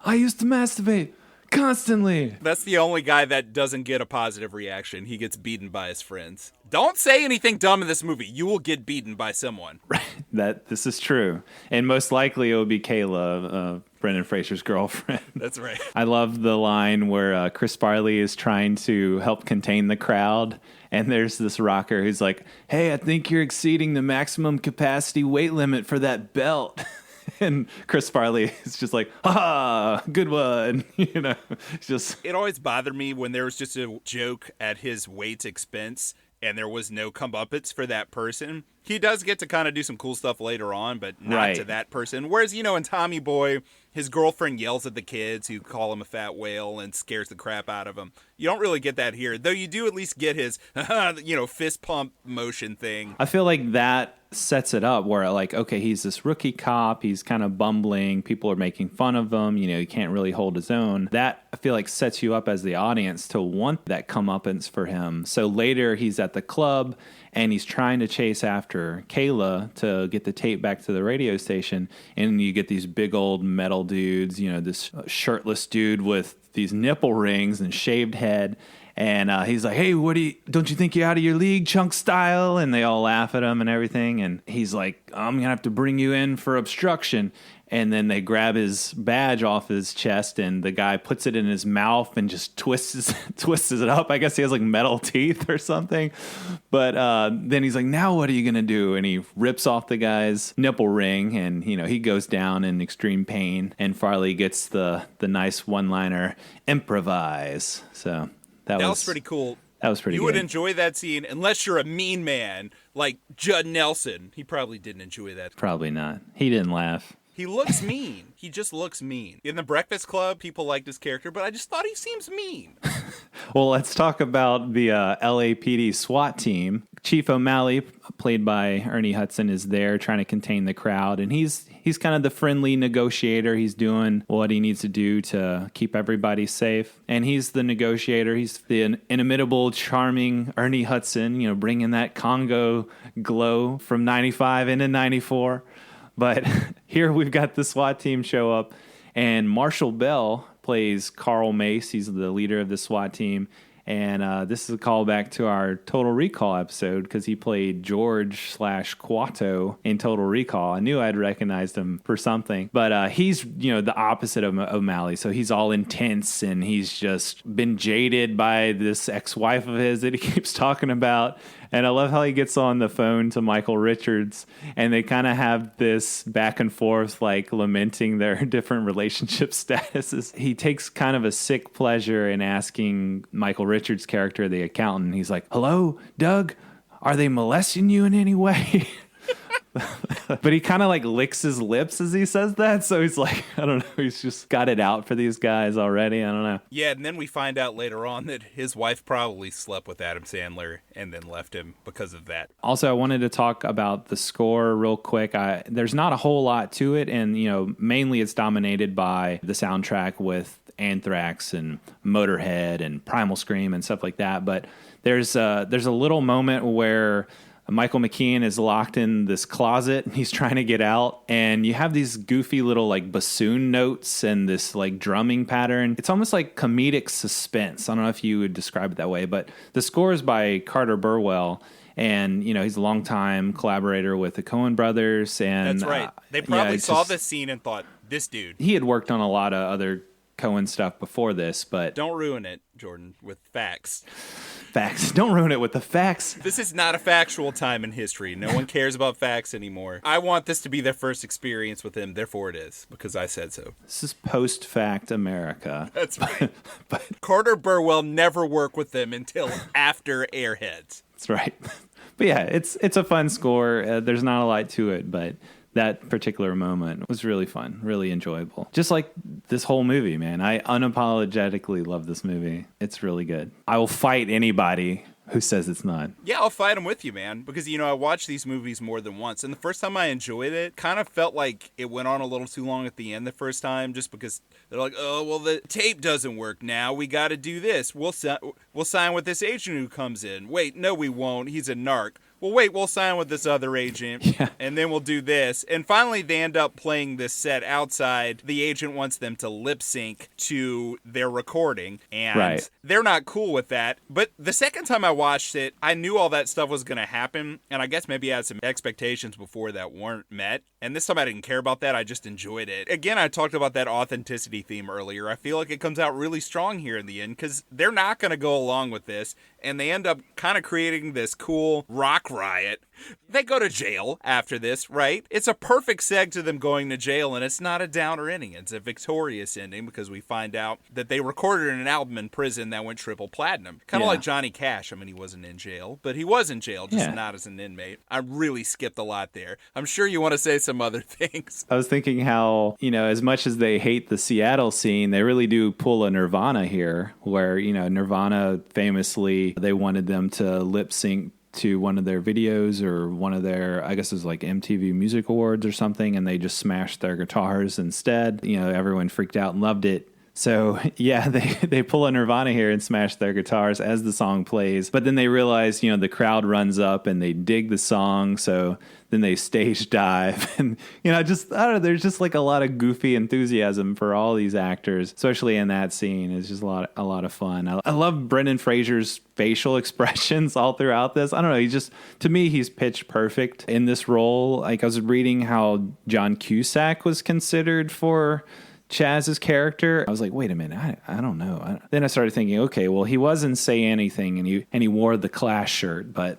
I used to masturbate constantly. That's the only guy that doesn't get a positive reaction. He gets beaten by his friends. Don't say anything dumb in this movie. You will get beaten by someone. Right. This is true. And most likely it will be Kayla, Brendon Fraser's girlfriend. That's right. I love the line where Chris Farley is trying to help contain the crowd. And there's this rocker who's like, hey, I think you're exceeding the maximum capacity weight limit for that belt. And Chris Farley is just like, ha, good one. It always bothered me when there was just a joke at his weight's expense and there was no comeuppance for that person. He does get to kind of do some cool stuff later on, but not Right. to that person. Whereas, in Tommy Boy, his girlfriend yells at the kids who call him a fat whale and scares the crap out of him. You don't really get that here, though you do at least get his, fist pump motion thing. I feel like that sets it up where, like, okay, he's this rookie cop. He's kind of bumbling. People are making fun of him. He can't really hold his own. That, I feel like, sets you up as the audience to want that comeuppance for him. So later he's at the club and he's trying to chase after Kayla to get the tape back to the radio station. And you get these big old metal dudes, this shirtless dude with these nipple rings and shaved head. And he's like, hey, don't you think you're out of your league, chunk style? And they all laugh at him and everything. And he's like, I'm going to have to bring you in for obstruction. And then they grab his badge off his chest, and the guy puts it in his mouth and just twists it up. I guess he has like metal teeth or something. But then he's like, now what are you going to do? And he rips off the guy's nipple ring, and he goes down in extreme pain. And Farley gets the nice one-liner, improvise. So that was pretty cool. That was pretty You good. would enjoy that scene unless you're a mean man like Judd Nelson. He probably didn't enjoy that. Probably not. He didn't laugh. He looks mean. He just looks mean. In The Breakfast Club, people liked his character, but I just thought he seems mean. Well, let's talk about the LAPD SWAT team. Chief O'Malley, played by Ernie Hudson, is there trying to contain the crowd, and he's kind of the friendly negotiator. He's doing what he needs to do to keep everybody safe, and he's the negotiator. He's the inimitable, charming Ernie Hudson, bringing that Congo glow from 95 into 94. But here we've got the SWAT team show up, and Marshall Bell plays Carl Mace. He's the leader of the SWAT team. And this is a callback to our Total Recall episode because he played George/Quato in Total Recall. I knew I'd recognized him for something. But he's, the opposite of O'Malley. So he's all intense, and he's just been jaded by this ex-wife of his that he keeps talking about. And I love how he gets on the phone to Michael Richards, and they kind of have this back and forth, like lamenting their different relationship statuses. He takes kind of a sick pleasure in asking Michael Richards' character, the accountant, he's like, hello, Doug, are they molesting you in any way? But he kind of like licks his lips as he says that. So he's like, I don't know. He's just got it out for these guys already. I don't know. Yeah, and then we find out later on that his wife probably slept with Adam Sandler and then left him because of that. Also, I wanted to talk about the score real quick. There's not a whole lot to it. And, mainly it's dominated by the soundtrack with Anthrax and Motörhead and Primal Scream and stuff like that. But there's a little moment where Michael McKean is locked in this closet and he's trying to get out, and you have these goofy little like bassoon notes and this like drumming pattern. It's almost like comedic suspense. I don't know if you would describe it that way, but the score is by Carter Burwell, and he's a longtime collaborator with the Coen brothers. And that's right. They probably saw this scene and thought, this dude. He had worked on a lot of other Coen stuff before this, but don't ruin it, Jordan, with facts. Facts. Don't ruin it with the facts. This is not a factual time in history. No one cares about facts anymore. I want this to be their first experience with him. Therefore it is, because I said so. This is post-fact America. That's right. But Carter Burwell never worked with them until after Airheads. That's right. But yeah, it's a fun score. There's not a lot to it, but that particular moment was really fun, really enjoyable. Just like this whole movie, man. I unapologetically love this movie. It's really good. I will fight anybody who says it's not. Yeah, I'll fight them with you, man. Because, I watched these movies more than once. And the first time I enjoyed it, kind of felt like it went on a little too long at the end the first time. Just because they're like, oh, well, the tape doesn't work now. We got to do this. We'll sign with this agent who comes in. Wait, no, we won't. He's a narc. Well, wait, we'll sign with this other agent, and then we'll do this. And finally, they end up playing this set outside. The agent wants them to lip sync to their recording, and they're not cool with that. But the second time I watched it, I knew all that stuff was going to happen, and I guess maybe I had some expectations before that weren't met. And this time I didn't care about that. I just enjoyed it. Again, I talked about that authenticity theme earlier. I feel like it comes out really strong here in the end, because they're not going to go along with this, and they end up kind of creating this cool rock punk riot. They go to jail after this, right? It's a perfect seg to them going to jail, and it's not a downer ending. It's a victorious ending because we find out that they recorded an album in prison that went triple platinum. Kind of like Johnny Cash. I mean, he wasn't in jail, but he was in jail, just not as an inmate. I really skipped a lot there. I'm sure you want to say some other things. I was thinking how, as much as they hate the Seattle scene, they really do pull a Nirvana here, where, Nirvana famously, they wanted them to lip sync to one of their videos or one of their, I guess it was like MTV Music Awards or something, and they just smashed their guitars instead. Everyone freaked out and loved it. So, they pull a Nirvana here and smash their guitars as the song plays. But then they realize, the crowd runs up and they dig the song. So then they stage dive. And, I don't know, there's just like a lot of goofy enthusiasm for all these actors, especially in that scene. It's just a lot of fun. I love Brendon Fraser's facial expressions all throughout this. I don't know. To me, he's pitch perfect in this role. Like, I was reading how John Cusack was considered for Chaz's character. I was like, wait a minute, I don't know. Then I started thinking, okay, well, he wasn't Say Anything, and he wore the Clash shirt, but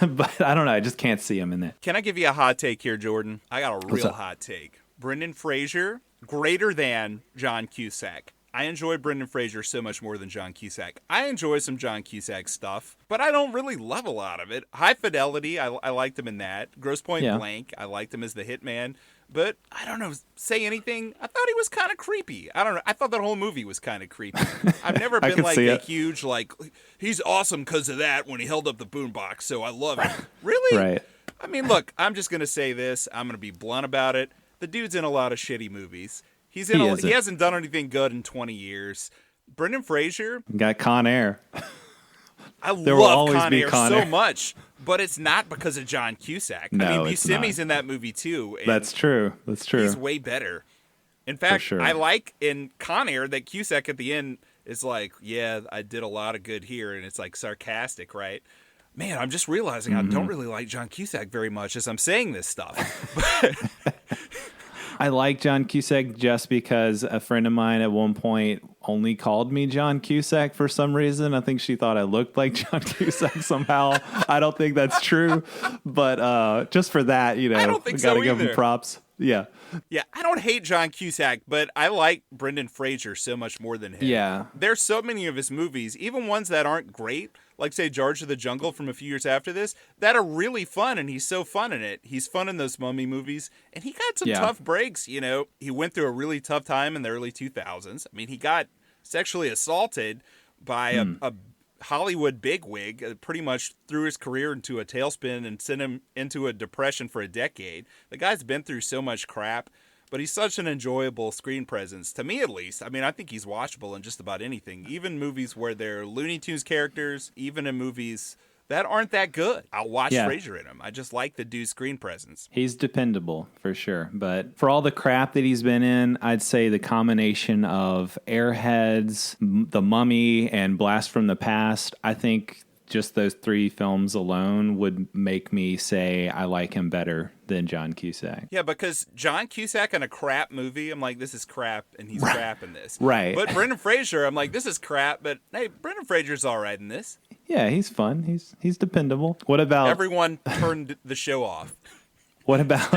but I don't know. I just can't see him in that. Can I give you a hot take here, Jordan? I got a real hot take. Brendon Fraser, greater than John Cusack. I enjoy Brendon Fraser so much more than John Cusack. I enjoy some John Cusack stuff, but I don't really love a lot of it. High Fidelity, I liked him in that. Grosse Point Blank, I liked him as the hitman. But, I don't know, Say Anything, I thought he was kind of creepy. I don't know, I thought that whole movie was kind of creepy. I've never been like a huge, like, he's awesome because of that when he held up the boombox, so I love it. Really? Right. I mean, look, I'm just going to say this. I'm going to be blunt about it. The dude's in a lot of shitty movies. He hasn't done anything good in 20 years. Brendon Fraser. Got Con Air. I love Con Air so much, but it's not because of John Cusack. No, I mean, it's Buscemi's not. in that movie too. That's true. He's way better. In fact, sure. I like in Con Air that Cusack at the end is like, yeah, I did a lot of good here, and it's like sarcastic, right? Man, I'm just realizing I don't really like John Cusack very much as I'm saying this stuff. I like John Cusack just because a friend of mine at one point only called me John Cusack for some reason. I think she thought I looked like John Cusack somehow. I don't think that's true, but just for that, I don't think we gotta so give him either. Props. Yeah. Yeah, I don't hate John Cusack, but I like Brendon Fraser so much more than him. Yeah. There's so many of his movies, even ones that aren't great, like, say, George of the Jungle from a few years after this, that are really fun, and he's so fun in it. He's fun in those Mummy movies, and he got some tough breaks, He went through a really tough time in the early 2000s. I mean, he got sexually assaulted by a Hollywood bigwig, pretty much threw his career into a tailspin and sent him into a depression for a decade. The guy's been through so much crap, but he's such an enjoyable screen presence, to me at least. I mean, I think he's watchable in just about anything, even movies where they're Looney Tunes characters, even in movies that aren't that good. I'll watch Fraser in them. I just like the dude's screen presence. He's dependable for sure. But for all the crap that he's been in, I'd say the combination of Airheads, The Mummy, and Blast from the Past, I think just those three films alone would make me say I like him better than John Cusack. Yeah, because John Cusack in a crap movie, I'm like, this is crap, and he's crap in this. Right. But Brendon Fraser, I'm like, this is crap, but hey, Brendon Fraser's all right in this. Yeah, he's fun. He's dependable. What about... Everyone turned the show off. What about...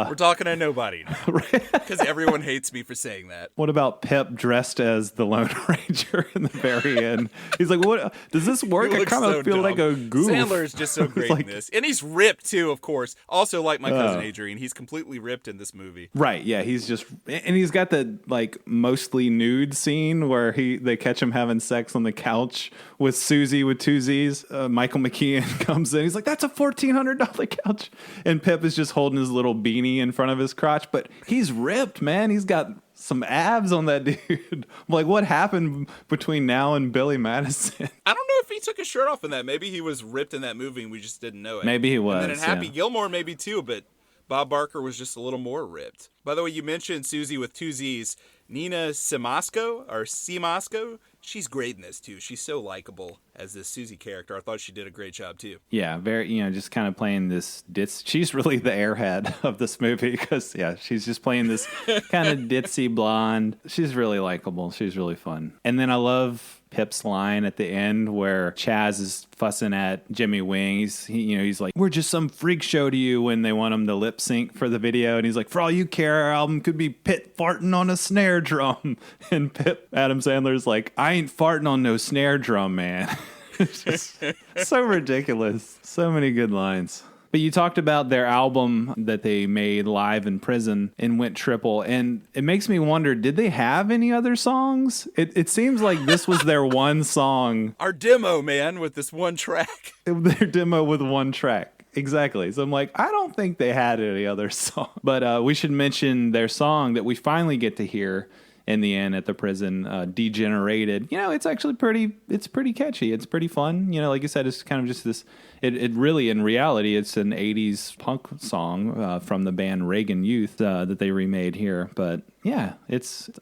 We're talking to nobody now. Because everyone hates me for saying that. What about Pip dressed as the Lone Ranger in the very end? He's like, "What? Does this work? I kind of feel like a goof." Sandler is just so great in this. And he's ripped, too, of course. Also, like my cousin Adrian, he's completely ripped in this movie. Right, yeah. He's just... And he's got the, like, mostly nude scene where they catch him having sex on the couch with Susie with two Z's. Michael McKean comes in. He's like, that's a $1,400 couch. And Pip is just holding his little beanie in front of his crotch, but he's ripped, man. He's got some abs on that dude. I'm like, what happened between now and Billy Madison? I don't know if he took his shirt off in that. Maybe he was ripped in that movie and we just didn't know it. Maybe he was. And then in Happy Gilmore, maybe too, but Bob Barker was just a little more ripped. By the way, you mentioned Susie with two Z's. Nina Simasco. She's great in this, too. She's so likable as this Susie character. I thought she did a great job, too. Yeah, very, just kind of playing this she's really the airhead of this movie because, she's just playing this kind of ditzy blonde. She's really likable. She's really fun. And then I love Pip's line at the end where Chaz is fussing at Jimmy Wing. He's like, we're just some freak show to you, when they want him to lip sync for the video. And he's like, for all you care, our album could be Pit farting on a snare drum. And Adam Sandler's like, I ain't farting on no snare drum, man. It's just so ridiculous. So many good lines. But you talked about their album that they made live in prison and went triple. And it makes me wonder, did they have any other songs? It seems like this was their one song. Our demo, man, with this one track. Their demo with one track. Exactly. So I'm like, I don't think they had any other song. But we should mention their song that we finally get to hear in the end at the prison, Degenerated. It's actually pretty catchy. It's pretty fun. Like you said, it's kind of just this, it really, in reality, it's an 80s punk song from the band Reagan Youth that they remade here. But yeah,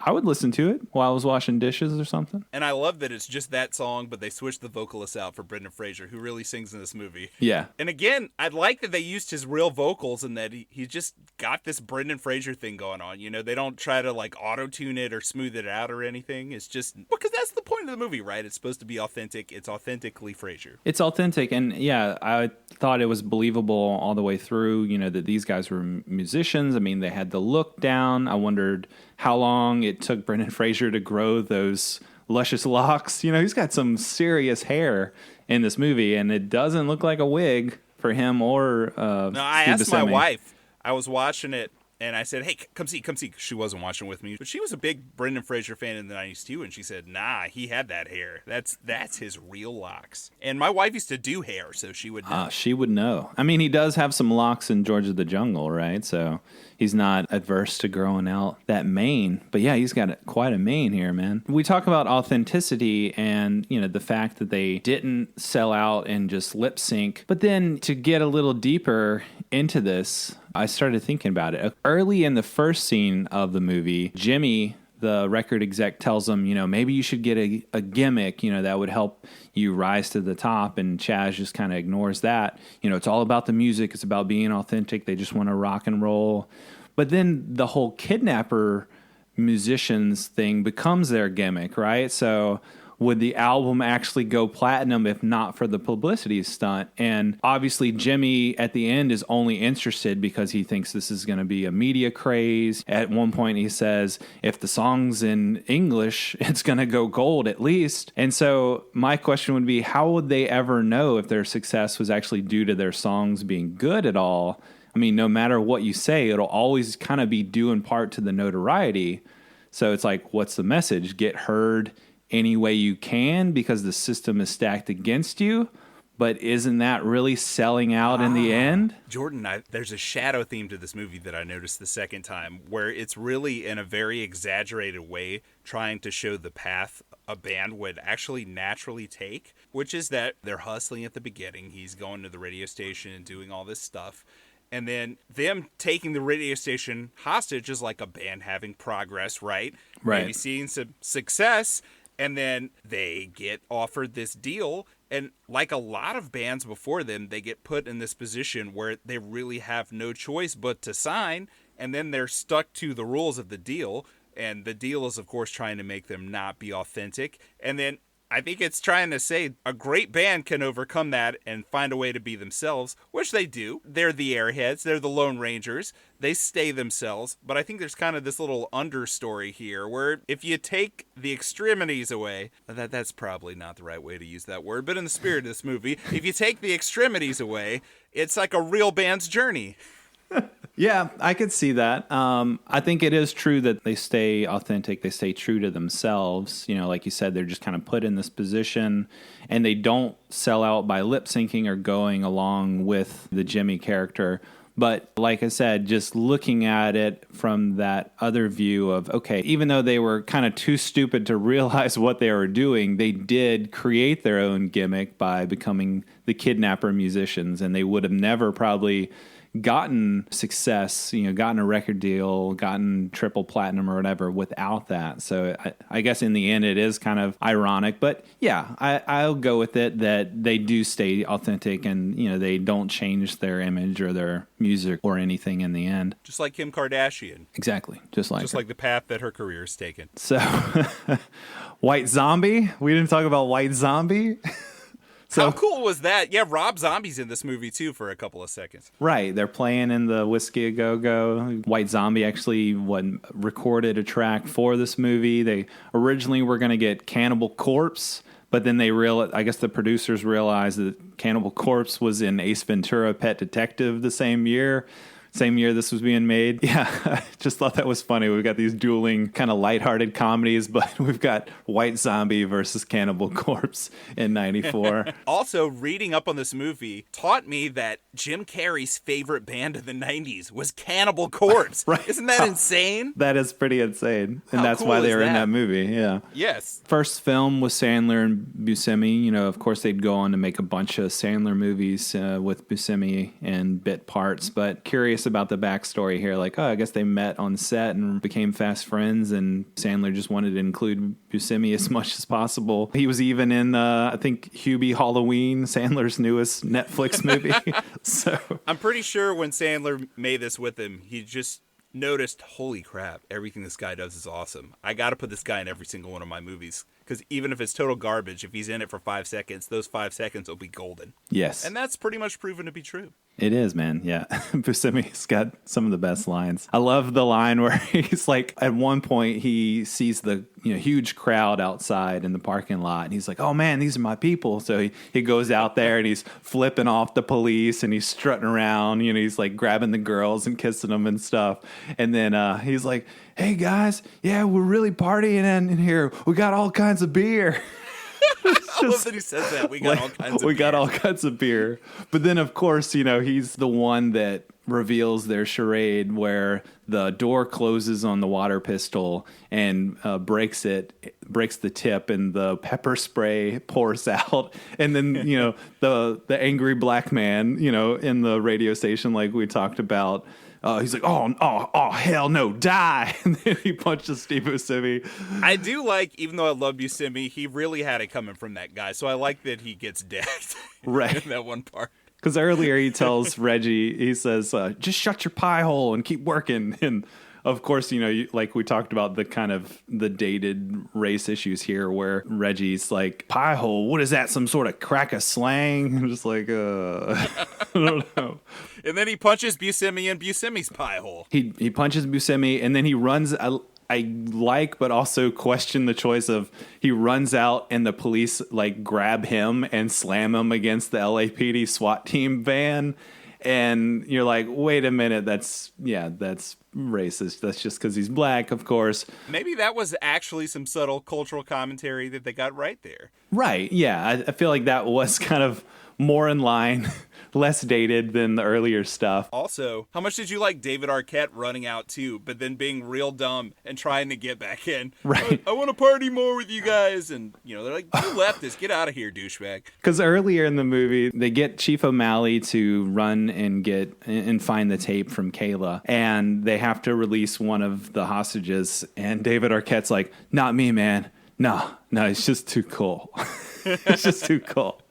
I would listen to it while I was washing dishes or something. And I love that it's just that song, but they switched the vocalist out for Brendon Fraser, who really sings in this movie. Yeah. And again, I like that they used his real vocals and that he just got this Brendon Fraser thing going on. They don't try to like auto-tune it or smooth it out or anything. It's just because that's the point of the movie, right? It's supposed to be authentic. It's authentically Fraser. It's authentic. And yeah, I thought it was believable all the way through, that these guys were musicians. I mean, they had the look down. I wondered how long it took Brendon Fraser to grow those luscious locks. He's got some serious hair in this movie, and it doesn't look like a wig for him or No, I Steve asked Buscemi. my wife. I was watching it, and I said, hey, come see. She wasn't watching with me, but she was a big Brendon Fraser fan in the 90s too, and she said, nah, he had that hair. That's his real locks. And my wife used to do hair, so she would know. She would know. I mean, he does have some locks in George of the Jungle, right? So he's not adverse to growing out that mane. But yeah, he's got quite a mane here, man. We talk about authenticity and, the fact that they didn't sell out and just lip sync. But then to get a little deeper into this, I started thinking about it. Early in the first scene of the movie, Jimmy, the record exec, tells him, maybe you should get a gimmick, that would help you rise to the top. And Chaz just kind of ignores that. It's all about the music. It's about being authentic. They just want to rock and roll. But then the whole kidnapper musicians thing becomes their gimmick, right? So would the album actually go platinum if not for the publicity stunt? And obviously Jimmy at the end is only interested because he thinks this is going to be a media craze. At one point he says, if the song's in English, it's going to go gold at least. And so my question would be, how would they ever know if their success was actually due to their songs being good at all? I mean, no matter what you say, it'll always kind of be due in part to the notoriety. So it's like, what's the message? Get heard any way you can because the system is stacked against you. But isn't that really selling out in the end? Jordan, there's a shadow theme to this movie that I noticed the second time where it's really in a very exaggerated way trying to show the path a band would actually naturally take, which is that they're hustling at the beginning. He's going to the radio station and doing all this stuff. And then them taking the radio station hostage is like a band having progress, right? Right. Maybe seeing some success. And then they get offered this deal. And like a lot of bands before them, they get put in this position where they really have no choice but to sign. And then they're stuck to the rules of the deal. And the deal is, of course, trying to make them not be authentic. And then I think it's trying to say a great band can overcome that and find a way to be themselves, which they do. They're the Airheads. They're the Lone Rangers. They stay themselves. But I think there's kind of this little understory here where if you take the extremities away, that's probably not the right way to use that word, but in the spirit of this movie, if you take the extremities away, it's like a real band's journey. Yeah, I could see that. I think it is true that they stay authentic. They stay true to themselves. Like you said, they're just kind of put in this position and they don't sell out by lip syncing or going along with the Jimmy character. But like I said, just looking at it from that other view of, okay, even though they were kind of too stupid to realize what they were doing, they did create their own gimmick by becoming the kidnapper musicians. And they would have never probably gotten success, gotten a record deal, gotten triple platinum or whatever without that. So I guess in the end it is kind of ironic, but yeah, I'll go with it that they do stay authentic and, they don't change their image or their music or anything in the end. Just like Kim Kardashian. Exactly. Just like the path that her career has taken. So White Zombie. We didn't talk about White Zombie. So, how cool was that? Yeah, Rob Zombie's in this movie, too, for a couple of seconds. Right. They're playing in the Whiskey A Go-Go. White Zombie actually recorded a track for this movie. They originally were going to get Cannibal Corpse, but then I guess the producers realized that Cannibal Corpse was in Ace Ventura: Pet Detective the same year this was being made. Yeah, I just thought that was funny. We've got these dueling kind of lighthearted comedies, but we've got White Zombie versus Cannibal Corpse in 94. Also, reading up on this movie taught me that Jim Carrey's favorite band of the 90s was Cannibal Corpse. Right. Isn't that insane? That is pretty insane. And How that's cool why they is were in that? that movie, yeah. Yes. First film was Sandler and Buscemi. Of course, they'd go on to make a bunch of Sandler movies with Buscemi and bit parts, but curious about the backstory here. I guess they met on set and became fast friends, and Sandler just wanted to include Buscemi as much as possible. He was even in, I think, Hubie Halloween, Sandler's newest Netflix movie. So I'm pretty sure when Sandler made this with him, he just noticed, holy crap, everything this guy does is awesome. I got to put this guy in every single one of my movies. Because even if it's total garbage, if he's in it for 5 seconds, those 5 seconds will be golden. Yes. And that's pretty much proven to be true. It is, man. Yeah. Buscemi's got some of the best lines. I love the line where he's like, at one point he sees the huge crowd outside in the parking lot, and he's like, oh man, these are my people. So he goes out there and he's flipping off the police and he's strutting around, he's like grabbing the girls and kissing them and stuff. And then he's like, hey guys, yeah, we're really partying in here. We got all kinds of beer. I love that he says that. We got all kinds of beer. We got all kinds of beer. But then, of course, he's the one that reveals their charade where the door closes on the water pistol and breaks the tip, and the pepper spray pours out. And then, the angry black man, in the radio station, like we talked about, he's like, oh, hell no, die. And then he punches Steve Buscemi. I do like, even though I love Buscemi, he really had it coming from that guy. So I like that he gets decked right in that one part. Because earlier he tells Reggie, he says, just shut your pie hole and keep working. And of course, like we talked about the dated race issues here, where Reggie's like, pie hole, what is that? Some sort of crack of slang? I'm just like, I don't know. And then he punches Buscemi in Buscemi's pie hole. He punches Buscemi, and then he runs. I like, but also question the choice of he runs out and the police grab him and slam him against the LAPD SWAT team van. And you're like, wait a minute, that's racist. That's just because he's black, of course. Maybe that was actually some subtle cultural commentary that they got right there. Right, yeah. I feel like that was kind of more in line, less dated than the earlier stuff. Also, how much did you like David Arquette running out too, but then being real dumb and trying to get back in? Right. I want to party more with you guys. And, they're like, you leftists, get out of here, douchebag. Because earlier in the movie, they get Chief O'Malley to run and find the tape from Kayla, and they have to release one of the hostages. And David Arquette's like, not me, man. No, it's just too cool. It's just too cool.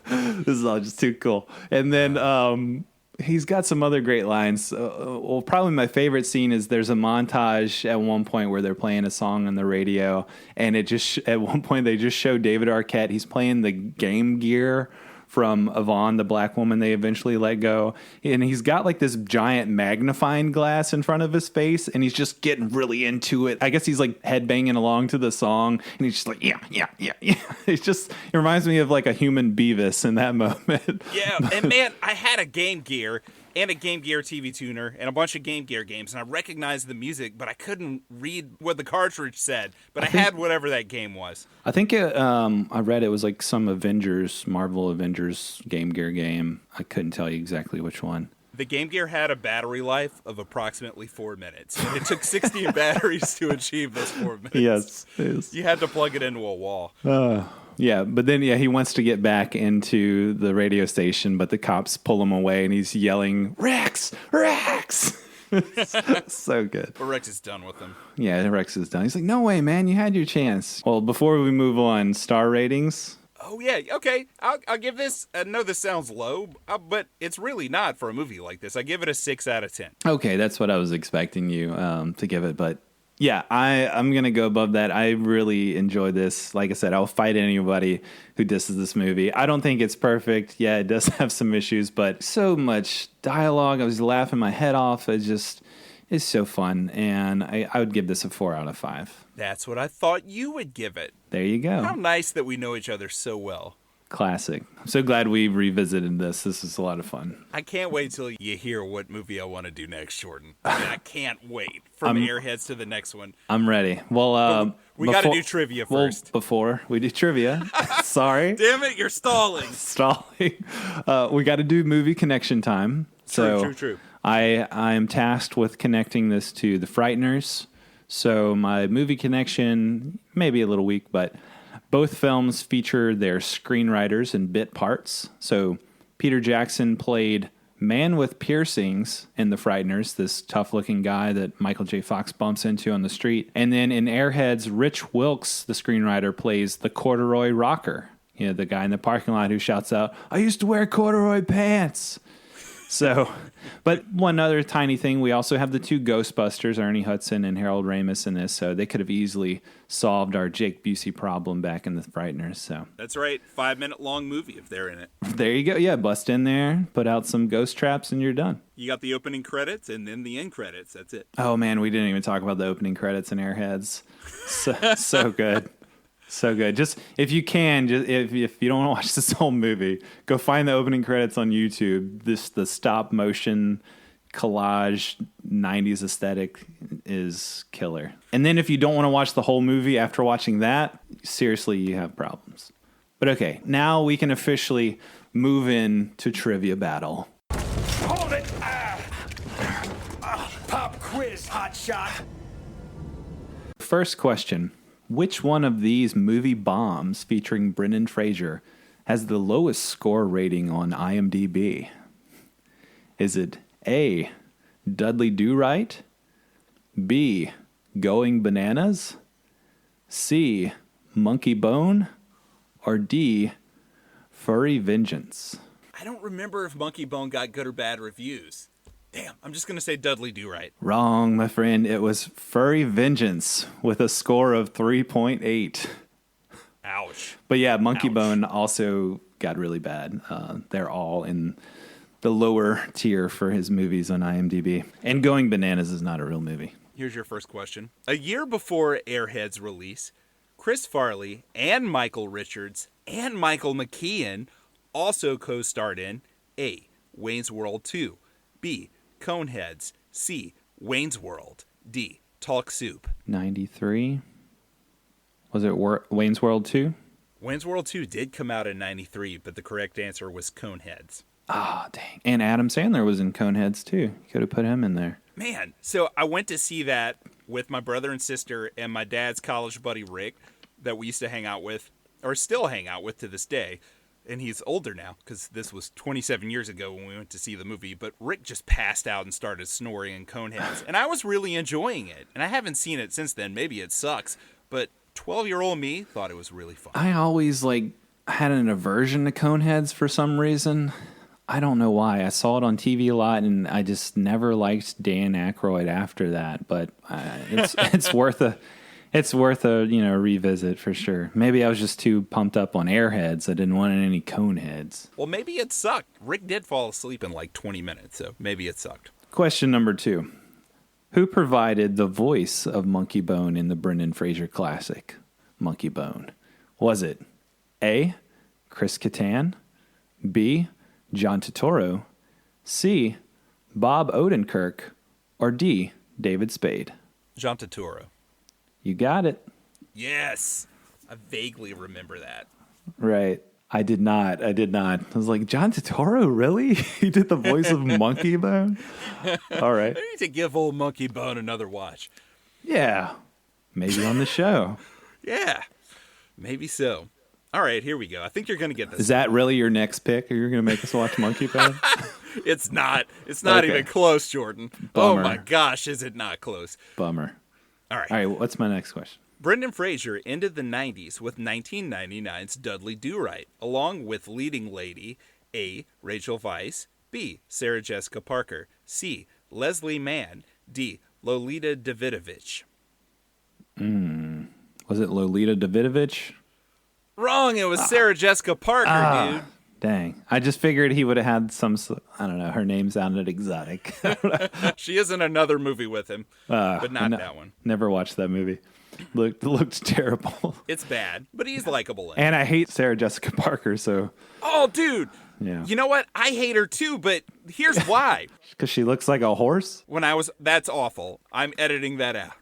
This is all just too cool. And then he's got some other great lines. Probably my favorite scene is there's a montage at one point where they're playing a song on the radio, and at one point they just show David Arquette. He's playing the Game Gear from Yvonne, the black woman they eventually let go. And he's got this giant magnifying glass in front of his face, and he's just getting really into it. I guess he's headbanging along to the song, and he's just like, yeah. It reminds me of a human Beavis in that moment. Yeah, and man, I had a Game Gear and a Game Gear TV tuner and a bunch of Game Gear games, and I recognized the music, but I couldn't read what the cartridge said. But I had whatever that game was. I think I read it was some Marvel Avengers Game Gear game. I couldn't tell you exactly which one. The Game Gear had a battery life of approximately 4 minutes. And it took 16 batteries to achieve those 4 minutes. Yes. You had to plug it into a wall. Yeah, but then he wants to get back into the radio station, but the cops pull him away, and he's yelling, "Rex, Rex!" So good. But Rex is done with him. Yeah, Rex is done. He's like, "No way, man, you had your chance." Well, before we move on, star ratings. Oh, yeah. Okay. I'll give this. I know this sounds low, but it's really not for a movie like this. I give it a 6 out of 10. Okay, that's what I was expecting you to give it. But yeah, I'm going to go above that. I really enjoy this. Like I said, I'll fight anybody who disses this movie. I don't think it's perfect. Yeah, it does have some issues, but so much dialogue. I was laughing my head off. It's so fun. And I would give this a 4 out of 5. That's what I thought you would give it. There you go. How nice that we know each other so well. Classic. I'm so glad we revisited this. This is a lot of fun. I can't wait till you hear what movie I want to do next, Jordan. I can't wait from Airheads to the next one. I'm ready. Well, we got to do trivia first. Well, before we do trivia, sorry. Damn it, you're stalling. We got to do movie connection time. True. I'm tasked with connecting this to The Frighteners. So my movie connection, maybe a little weak, but both films feature their screenwriters and bit parts. So Peter Jackson played Man with Piercings in The Frighteners, this tough-looking guy that Michael J. Fox bumps into on the street. And then in Airheads, Rich Wilkes, the screenwriter, plays the corduroy rocker. You know, the guy in the parking lot who shouts out, "I used to wear corduroy pants." So, but one other tiny thing, we also have the 2 Ghostbusters, Ernie Hudson and Harold Ramis in this, so they could have easily solved our Jake Busey problem back in The Frighteners. So that's right, 5-minute long movie if they're in it. There you go. Yeah, bust in there, put out some ghost traps, and you're done. You got the opening credits and then the end credits. That's it. Oh man, we didn't even talk about the opening credits in Airheads. So good. So good. Just if you can, if you don't want to watch this whole movie, go find the opening credits on YouTube. The stop motion collage 90s aesthetic is killer. And then if you don't want to watch the whole movie after watching that, seriously, you have problems. But okay, now we can officially move in to trivia battle. Hold it! Pop quiz, hotshot. First question. Which one of these movie bombs featuring Brendon Fraser has the lowest score rating on IMDb? Is it A, Dudley Do-Right, B, Going Bananas, C, Monkey Bone, or D, Furry Vengeance? I don't remember if Monkey Bone got good or bad reviews. Damn, I'm just going to say Dudley Do-Right. Wrong, my friend. It was Furry Vengeance with a score of 3.8. Ouch. But yeah, Monkey Bone also got really bad. They're all in the lower tier for his movies on IMDb. And Going Bananas is not a real movie. Here's your first question. A year before Airheads' release, Chris Farley and Michael Richards and Michael McKean also co-starred in A, Wayne's World 2, B, Coneheads, C, Wayne's World, D, Talk Soup. 93. Was it Wayne's World 2? Wayne's World 2 did come out in 93, but the correct answer was Coneheads. Ah, dang. And Adam Sandler was in Coneheads too. You could have put him in there. Man, so I went to see that with my brother and sister and my dad's college buddy Rick that we used to hang out with, or still hang out with to this day. And he's older now because this was 27 years ago when we went to see the movie. But Rick just passed out and started snoring in Coneheads. And I was really enjoying it. And I haven't seen it since then. Maybe it sucks. But 12-year-old me thought it was really fun. I always had an aversion to Coneheads for some reason. I don't know why. I saw it on TV a lot, and I just never liked Dan Aykroyd after that. But it's worth a revisit for sure. Maybe I was just too pumped up on Airheads. I didn't want any Coneheads. Well, maybe it sucked. Rick did fall asleep in 20 minutes, so maybe it sucked. Question number 2. Who provided the voice of Monkey Bone in the Brendon Fraser classic, Monkey Bone? Was it A, Chris Kattan, B, John Turturro, C, Bob Odenkirk, or D, David Spade? John Turturro. You got it. Yes. I vaguely remember that. Right. I did not. I was like, John Turturro, really? He did the voice of Monkey Bone? All right. I need to give old Monkey Bone another watch. Yeah. Maybe on the show. Yeah. Maybe so. All right, here we go. I think you're going to get this. Is that really your next pick? Or you're going to make us watch Monkey Pad? It's not. It's not Okay. even close, Jordan. Bummer. Oh my gosh, is it not close? Bummer. All right. All right, what's my next question? Brendon Fraser ended the 90s with 1999's Dudley Do-Right, along with leading lady A. Rachel Weisz, B. Sarah Jessica Parker, C. Leslie Mann, D. Lolita Davidovich. Was it Lolita Davidovich? Wrong. It was Sarah Jessica Parker, dude. Dang. I just figured he would have had I don't know, her name sounded exotic. She is in another movie with him, but not that one. Never watched that movie. Looked terrible. It's bad, but he's likable in it. And I hate Sarah Jessica Parker, so Oh, dude. yeah. You know what? I hate her too, but here's why. Because she looks like a horse? That's awful. I'm editing that out.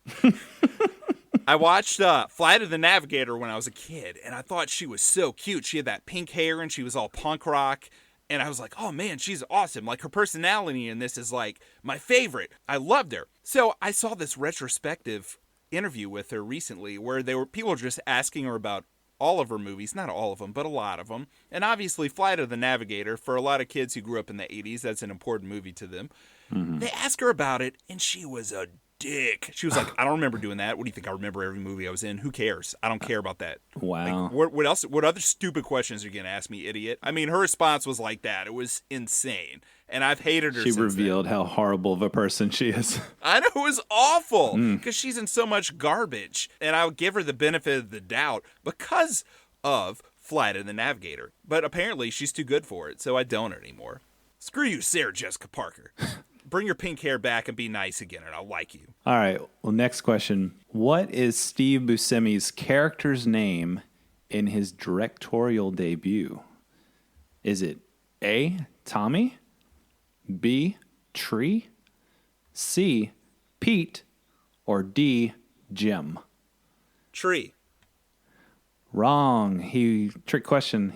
I watched Flight of the Navigator when I was a kid, and I thought she was so cute. She had that pink hair, and she was all punk rock. And I was like, oh man, she's awesome. Like, her personality in this is like my favorite. I loved her. So I saw this retrospective interview with her recently where people were just asking her about all of her movies, not all of them, but a lot of them. And obviously, Flight of the Navigator, for a lot of kids who grew up in the 80s, that's an important movie to them. Mm-hmm. They asked her about it, and she was a dick. She was like, I don't remember doing that. What do you think? I remember every movie I was in. Who cares? I don't care about that. Wow. Like, what else? What other stupid questions are you going to ask me, idiot? I mean, her response was like that. It was insane. And I've hated her She since revealed then. how horrible of a person she is. I know, it was awful because she's in so much garbage. And I'll give her the benefit of the doubt because of Flight of the Navigator. But apparently she's too good for it, so I don't anymore. Screw you, Sarah Jessica Parker. Bring your pink hair back and be nice again, and I'll like you. All right. Well, next question. What is Steve Buscemi's character's name in his directorial debut? Is it A, Tommy, B, Tree, C, Pete, or D, Jim? Tree. Wrong. Trick question.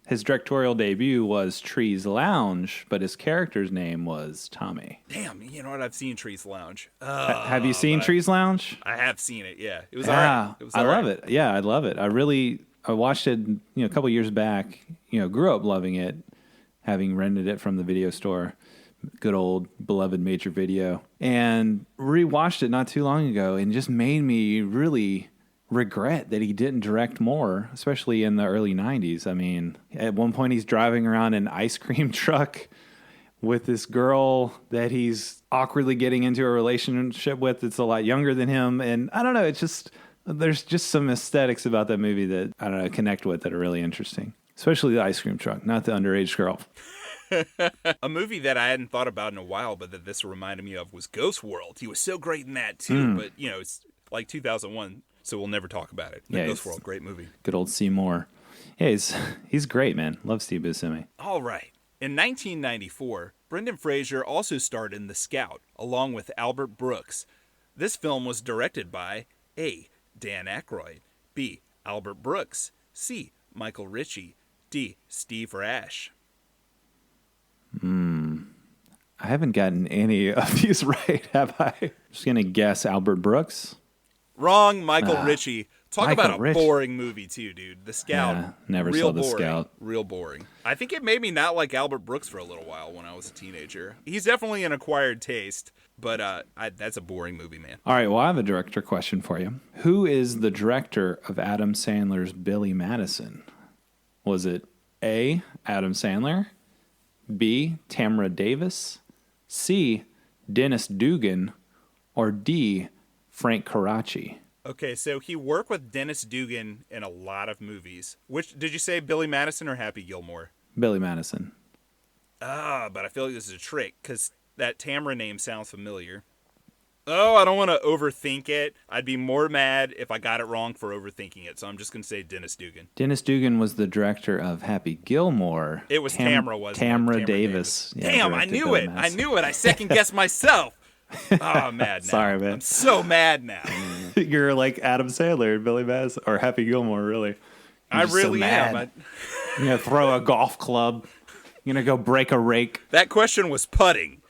His directorial debut was Tree's Lounge, but his character's name was Tommy. Damn, you know what? I've seen Tree's Lounge. Have you seen Tree's Lounge? I have seen it, yeah. It was all right. It was I love it. Yeah, I love it. I watched it, a couple years back, grew up loving it, having rented it from the video store. Good old beloved Major Video. And rewatched it not too long ago and just made me really regret that he didn't direct more, especially in the early 90s. I mean, at one point he's driving around an ice cream truck with this girl that he's awkwardly getting into a relationship with that's a lot younger than him. And I don't know, there's just some aesthetics about that movie that I don't know, connect with that are really interesting. Especially the ice cream truck, not the underage girl. A movie that I hadn't thought about in a while, but that this reminded me of was Ghost World. He was so great in that too, but it's like 2001. So we'll never talk about it. Yeah, Ghost World, great movie. Good old Seymour. Yeah, he's great, man. Love Steve Buscemi. All right. In 1994, Brendon Fraser also starred in The Scout, along with Albert Brooks. This film was directed by A. Dan Aykroyd, B. Albert Brooks, C. Michael Ritchie, D. Steve Rash. I haven't gotten any of these right, have I? Just going to guess Albert Brooks. Wrong, Michael Ritchie. Talk Michael about a Ritchie. boring movie, too, dude. The Scout. Yeah, never real saw The boring, Scout. Real boring. I think it made me not like Albert Brooks for a little while when I was a teenager. He's definitely an acquired taste, but that's a boring movie, man. All right, well, I have a director question for you. Who is the director of Adam Sandler's Billy Madison? Was it A, Adam Sandler, B, Tamra Davis, C, Dennis Dugan, or D, Frank Karachi? Okay, so he worked with Dennis Dugan in a lot of movies. Which, did you say Billy Madison or Happy Gilmore? Billy Madison. But I feel like this is a trick, because that Tamra name sounds familiar. Oh, I don't want to overthink it. I'd be more mad if I got it wrong for overthinking it, so I'm just going to say Dennis Dugan. Dennis Dugan was the director of Happy Gilmore. It was Tamra, wasn't it? Tamra Davis. Yeah, Damn, I directed knew Billy it. I Madison. knew it. I second-guessed myself. Oh, I'm mad now. Sorry, man. I'm so mad now. You're like Adam Sandler and Billy Madison, or Happy Gilmore, really. I really am. You're going to throw a golf club. You're going to go break a rake. That question was putting.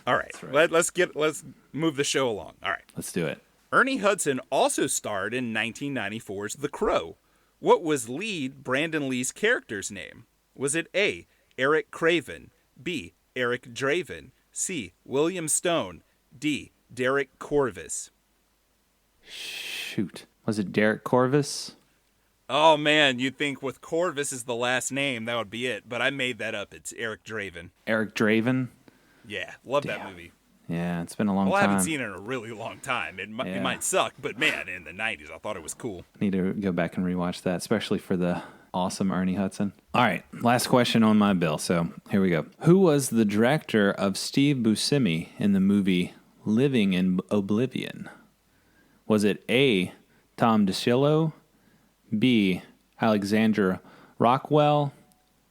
All right, let's move the show along. All right. Let's do it. Ernie Hudson also starred in 1994's The Crow, What was lead Brandon Lee's character's name? Was it A, Eric Craven, B, Eric Draven, C, William Stone, D, Derek Corvus? Shoot. Was it Derek Corvus? Oh, man, you'd think with Corvus as the last name, that would be it. But I made that up. It's Eric Draven. Eric Draven? Yeah, love that movie. Yeah, it's been a long time. Well, I haven't seen it in a really long time. It might suck, but man, in the 90s, I thought it was cool. Need to go back and rewatch that, especially for the awesome Ernie Hudson. All right, last question on my bill, so here we go. Who was the director of Steve Buscemi in the movie Living in Oblivion? Was it A, Tom DeCillo, B, Alexandra Rockwell,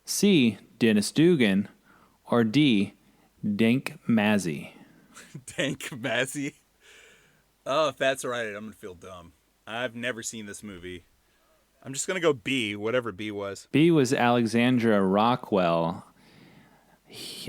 C, Dennis Dugan, or D, Dank Mazzy? Dank Mazzy? Oh, if that's right, I'm going to feel dumb. I've never seen this movie. I'm just going to go B, whatever B was. B was Alexandra Rockwell.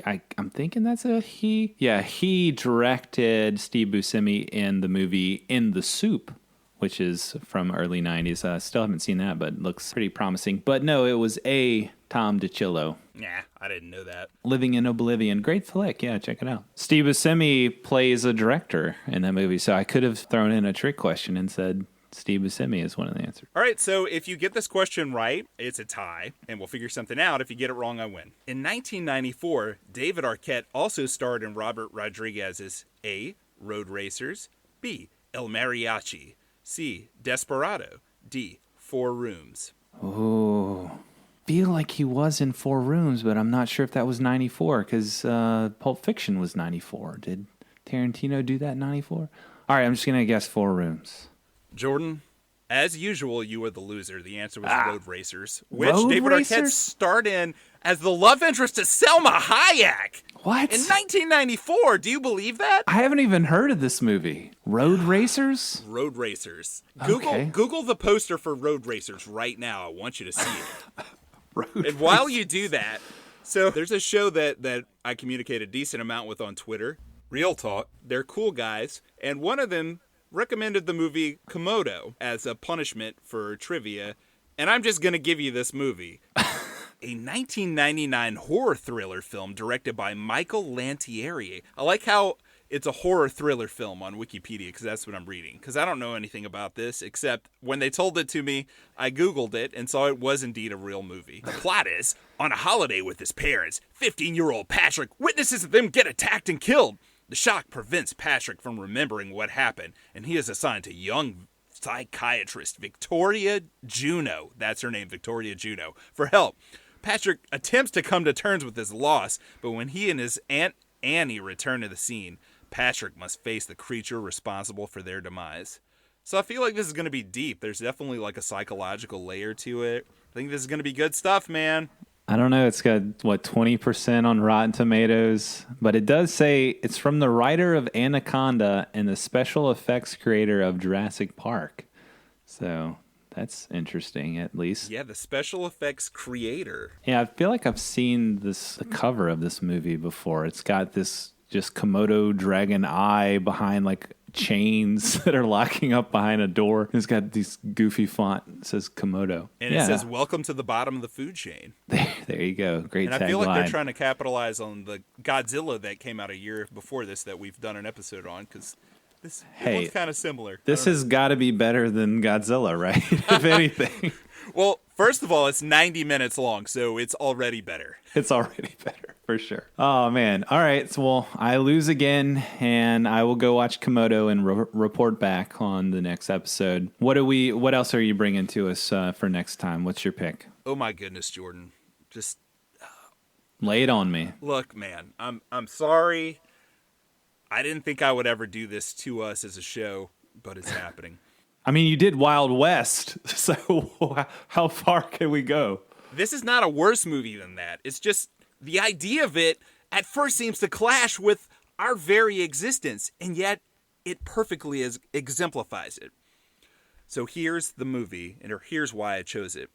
I'm thinking that's a he. Yeah, he directed Steve Buscemi in the movie In the Soup, which is from early 90s. Still haven't seen that, but looks pretty promising. But no, it was A, Tom DeCillo. Nah, I didn't know that. Living in Oblivion. Great flick. Yeah, check it out. Steve Buscemi plays a director in that movie, so I could have thrown in a trick question and said Steve Buscemi is one of the answers. All right, so if you get this question right, it's a tie, and we'll figure something out. If you get it wrong, I win. In 1994, David Arquette also starred in Robert Rodriguez's A, Road Racers, B, El Mariachi, C, Desperado, D, Four Rooms. Oh, feel like he was in Four Rooms, but I'm not sure if that was 94 because Pulp Fiction was 94. Did Tarantino do that in 94? All right, I'm just going to guess Four Rooms. Jordan, as usual, you were the loser. The answer was Road Racers, which Road David Racers? Arquette starred in as the love interest to Selma Hayek. What? In 1994. Do you believe that? I haven't even heard of this movie. Road Racers? Road Racers. Okay. Google the poster for Road Racers right now. I want you to see it. Road While you do that, so there's a show that I communicate a decent amount with on Twitter, Real Talk. They're cool guys, and one of them recommended the movie Komodo as a punishment for trivia, and I'm just going to give you this movie. A 1999 horror thriller film directed by Michael Lantieri. I like how it's a horror thriller film on Wikipedia because that's what I'm reading. Because I don't know anything about this except when they told it to me, I Googled it and saw it was indeed a real movie. The plot is, on a holiday with his parents, 15-year-old Patrick witnesses them get attacked and killed. The shock prevents Patrick from remembering what happened, and he is assigned to young psychiatrist Victoria Juno, that's her name, Victoria Juno, for help. Patrick attempts to come to terms with his loss, but when he and his Aunt Annie return to the scene, Patrick must face the creature responsible for their demise. So I feel like this is going to be deep. There's definitely like a psychological layer to it. I think this is going to be good stuff, man. I don't know. It's got, 20% on Rotten Tomatoes, but it does say it's from the writer of Anaconda and the special effects creator of Jurassic Park. So that's interesting, at least. Yeah, the special effects creator. Yeah, I feel like I've seen the cover of this movie before. It's got this just Komodo dragon eye behind like chains that are locking up behind a door. It's got these goofy font. It says Komodo. And it says, welcome to the bottom of the food chain. There you go. Great and tagline. I feel like they're trying to capitalize on the Godzilla that came out a year before this that we've done an episode on because this looks kind of similar. This has got to be better than Godzilla, right? If anything. Well, first of all, it's 90 minutes long, so it's already better. It's already better, for sure. Oh, man. All right. So, well, I lose again, and I will go watch Komodo and report back on the next episode. What else are you bringing to us for next time? What's your pick? Oh, my goodness, Jordan. Just lay it on me. Look, man, I'm sorry. I didn't think I would ever do this to us as a show, but it's happening. I mean, you did Wild West, so how far can we go? This is not a worse movie than that. It's just the idea of it at first seems to clash with our very existence, and yet it perfectly exemplifies it. So here's the movie, and here's why I chose it.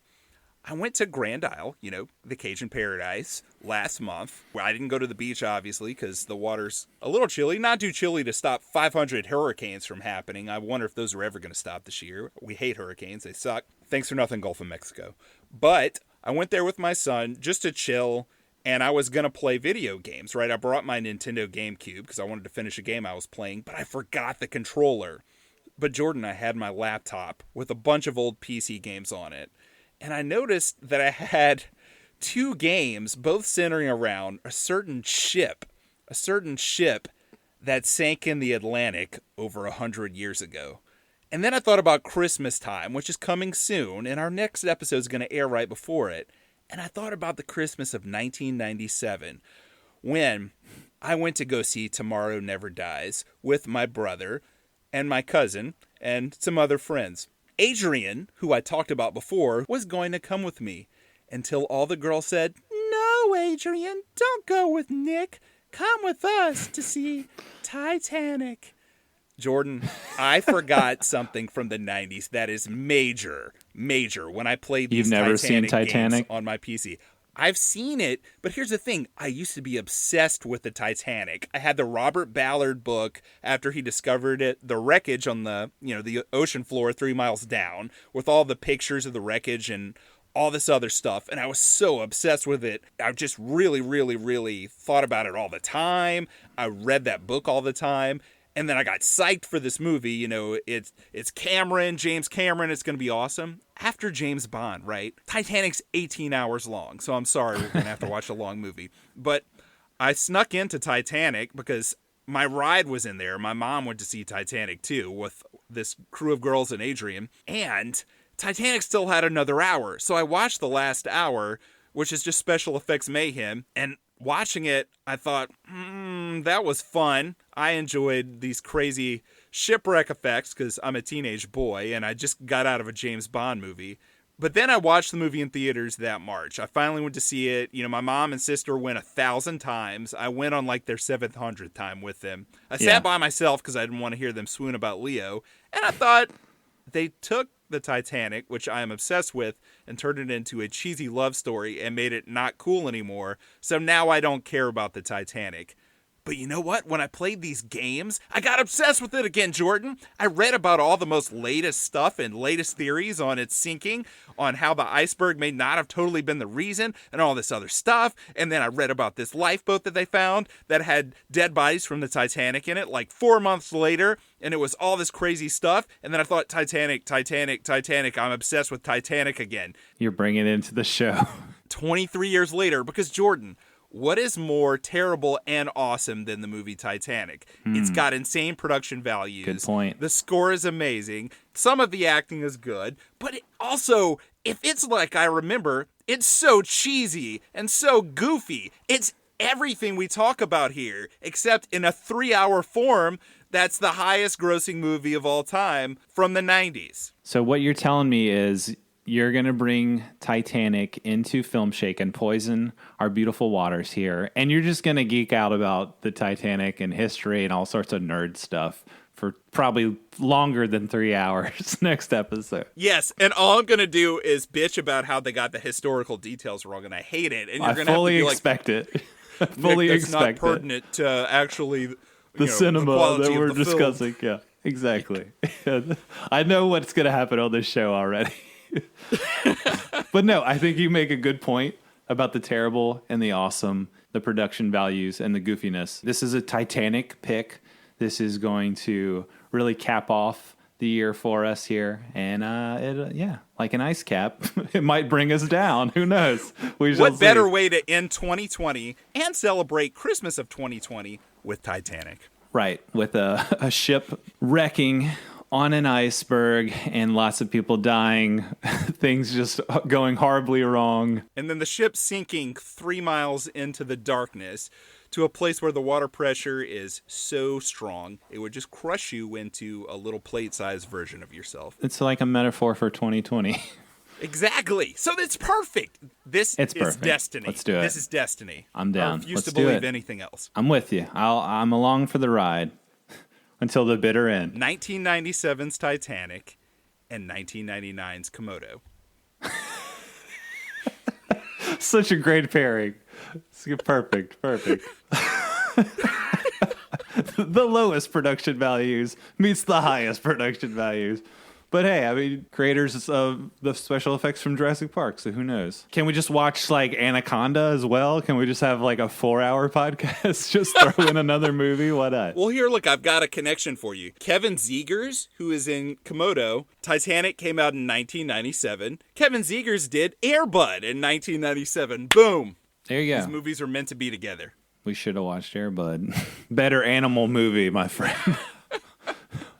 I went to Grand Isle, Vacation Paradise, last month. Well, I didn't go to the beach, obviously, because the water's a little chilly. Not too chilly to stop 500 hurricanes from happening. I wonder if those are ever going to stop this year. We hate hurricanes. They suck. Thanks for nothing, Gulf of Mexico. But I went there with my son just to chill, and I was going to play video games, right? I brought my Nintendo GameCube because I wanted to finish a game I was playing, but I forgot the controller. But Jordan, I had my laptop with a bunch of old PC games on it, and I noticed that I had 2 games, both centering around a certain ship that sank in the Atlantic over 100 years ago. And then I thought about Christmas time, which is coming soon, and our next episode is going to air right before it. And I thought about the Christmas of 1997, when I went to go see Tomorrow Never Dies with my brother and my cousin and some other friends. Adrian, who I talked about before, was going to come with me, until all the girls said, "No, Adrian, don't go with Nick. Come with us to see Titanic." Jordan, I forgot something from the 90s that is major when I played these You've never seen Titanic games on my PC. I've seen it, but here's the thing. I used to be obsessed with the Titanic. I had the Robert Ballard book after he discovered it, the wreckage on the ocean floor 3 miles down, with all the pictures of the wreckage and all this other stuff, and I was so obsessed with it. I just really, really, really thought about it all the time. I read that book all the time. And then I got psyched for this movie. You know, it's James Cameron. It's going to be awesome. After James Bond, right? Titanic's 18 hours long. So I'm sorry, we're going to have to watch a long movie. But I snuck into Titanic because my ride was in there. My mom went to see Titanic too with this crew of girls and Adrian. And Titanic still had another hour. So I watched the last hour, which is just special effects mayhem. And watching it, I thought, that was fun. I enjoyed these crazy shipwreck effects because I'm a teenage boy and I just got out of a James Bond movie. But then I watched the movie in theaters that March. I finally went to see it. You know, my mom and sister went 1,000 times. I went on like their 700th time with them. I sat by myself because I didn't want to hear them swoon about Leo. And I thought they took the Titanic, which I am obsessed with, and turned it into a cheesy love story and made it not cool anymore. So now I don't care about the Titanic. But you know what? When I played these games, I got obsessed with it again, Jordan. I read about all the most latest stuff and latest theories on its sinking, on how the iceberg may not have totally been the reason, and all this other stuff. And then I read about this lifeboat that they found that had dead bodies from the Titanic in it, like 4 months later. And it was all this crazy stuff. And then I thought, Titanic. I'm obsessed with Titanic again. You're bringing it into the show. 23 years later, because Jordan, what is more terrible and awesome than the movie Titanic? It's got insane production values. Good point. The score is amazing. Some of the acting is good. But it also, if it's like I remember, it's so cheesy and so goofy. It's everything we talk about here, except in a 3-hour form that's the highest grossing movie of all time from the 90s. So what you're telling me is you're going to bring Titanic into Filmshake and poison our beautiful waters here. And you're just going to geek out about the Titanic and history and all sorts of nerd stuff for probably longer than 3 hours next episode. Yes, and all I'm going to do is bitch about how they got the historical details wrong, and I hate it. And you're going to fully have to be expect like, it. I fully Nick, that's expect not pertinent to actually the cinema that we're the discussing. film. Yeah, exactly. I know what's going to happen on this show already. But no, I think you make a good point about the terrible and the awesome, the production values and the goofiness. This is a Titanic pick. This is going to really cap off the year for us here. And like an ice cap, it might bring us down. Who knows? What better way to end 2020 and celebrate Christmas of 2020 with Titanic? Right, with a ship wrecking on an iceberg and lots of people dying, things just going horribly wrong. And then the ship sinking 3 miles into the darkness to a place where the water pressure is so strong, it would just crush you into a little plate-sized version of yourself. It's like a metaphor for 2020. Exactly. So it's perfect. This is destiny. Let's do it. This is destiny. I'm down. I refuse Let's to do believe it. anything else. I'm with you. I'm along for the ride until the bitter end. 1997's Titanic and 1999's Komodo. Such a great pairing. It's perfect. The lowest production values meets the highest production values. But hey, I mean, creators of the special effects from Jurassic Park, so who knows? Can we just watch like Anaconda as well? Can we just have like a 4-hour podcast? Just throw in another movie? Why not? Well, here, look, I've got a connection for you. Kevin Zegers, who is in Komodo, Titanic came out in 1997. Kevin Zegers did Air Bud in 1997. Boom. There you go. These movies are meant to be together. We should have watched Air Bud. Better animal movie, my friend.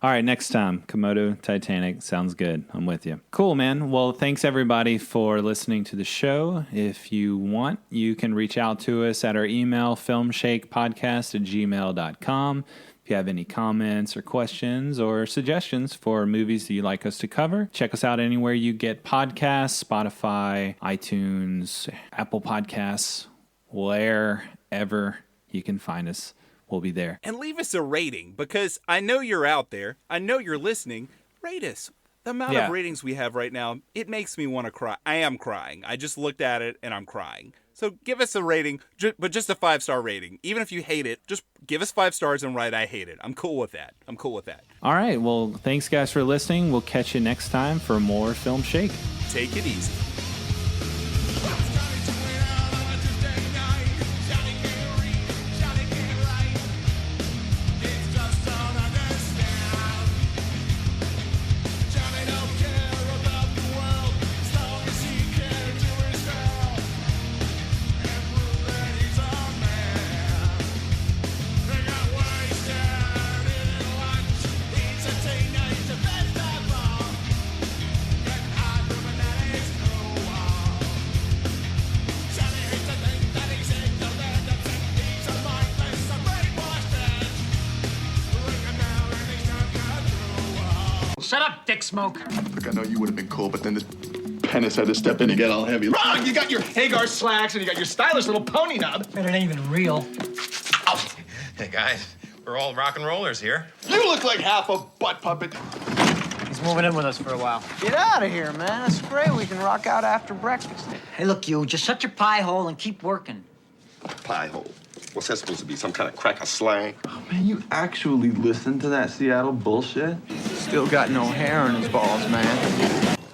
All right, next time, Komodo, Titanic. Sounds good. I'm with you. Cool, man. Well, thanks, everybody, for listening to the show. If you want, you can reach out to us at our email, filmshakepodcast@gmail.com. If you have any comments or questions or suggestions for movies that you'd like us to cover, check us out anywhere you get podcasts, Spotify, iTunes, Apple Podcasts, wherever you can find us. We'll be there. And leave us a rating, because I know you're out there. I know you're listening. Rate us. The amount of ratings we have right now, it makes me want to cry. I am crying. I just looked at it and I'm crying. So give us a rating, but just a 5-star rating. Even if you hate it, just give us 5 stars and write I hate it. I'm cool with that. All right. Well, thanks, guys, for listening. We'll catch you next time for more Film Shake. Take it easy. Shut up, Dick Smoke. Look, I know you would have been cool, but then this penis had to step in and get all heavy. Wrong! You got your Hagar slacks and you got your stylish little pony nub. Man, it ain't even real. Oh, hey guys, we're all rock and rollers here. You look like half a butt puppet. He's moving in with us for a while. Get out of here, man. It's great. We can rock out after breakfast. Hey, look, you, just shut your pie hole and keep working. Pie hole. What's that supposed to be? Some kind of cracker slang? Oh, man, you actually listen to that Seattle bullshit? Still got no hair in his balls, man.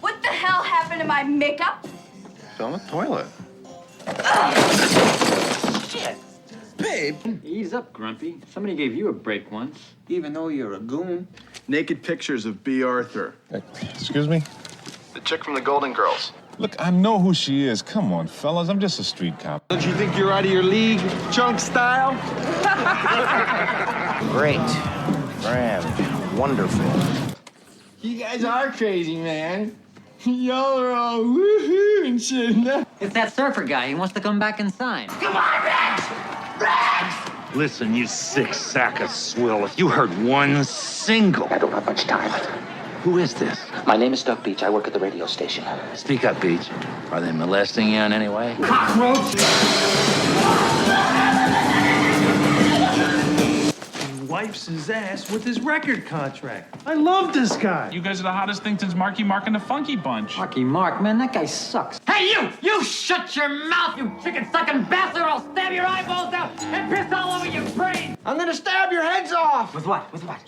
What the hell happened to my makeup? Fell in the toilet. Shit. Babe. Ease up, Grumpy. Somebody gave you a break once. Even though you're a goon. Naked pictures of B. Arthur. Excuse me? The chick from the Golden Girls. Look, I know who she is. Come on, fellas. I'm just a street cop. Don't you think you're out of your league, chunk style? Great. Grand. Wonderful. You guys are crazy, man. Y'all are all woohoo and shit. It's that surfer guy. He wants to come back and sign. Come on, Rex! Rex! Listen, you sick sack of swill. If you heard one single... I don't have much time. Who is this? My name is Doug Beach. I work at the radio station. Speak up, Beach. Are they molesting you in any way? Cockroach! He wipes his ass with his record contract. I love this guy. You guys are the hottest thing since Marky Mark and the Funky Bunch. Marky Mark, man, that guy sucks. Hey, you! You shut your mouth, you chicken-sucking bastard, or I'll stab your eyeballs out and piss all over your brain! I'm gonna stab your heads off! With what? With what?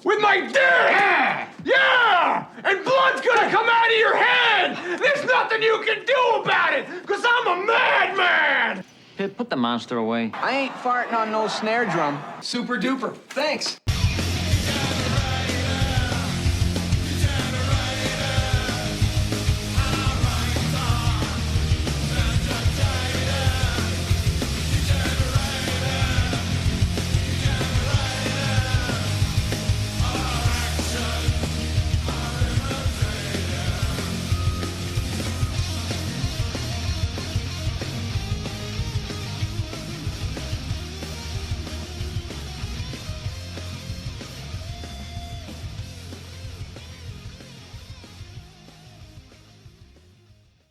With my dick! Yeah! Yeah! And blood's gonna come out of your head! There's nothing you can do about it, because I'm a madman! Pit, put the monster away. I ain't farting on no snare drum. Super duper. Thanks.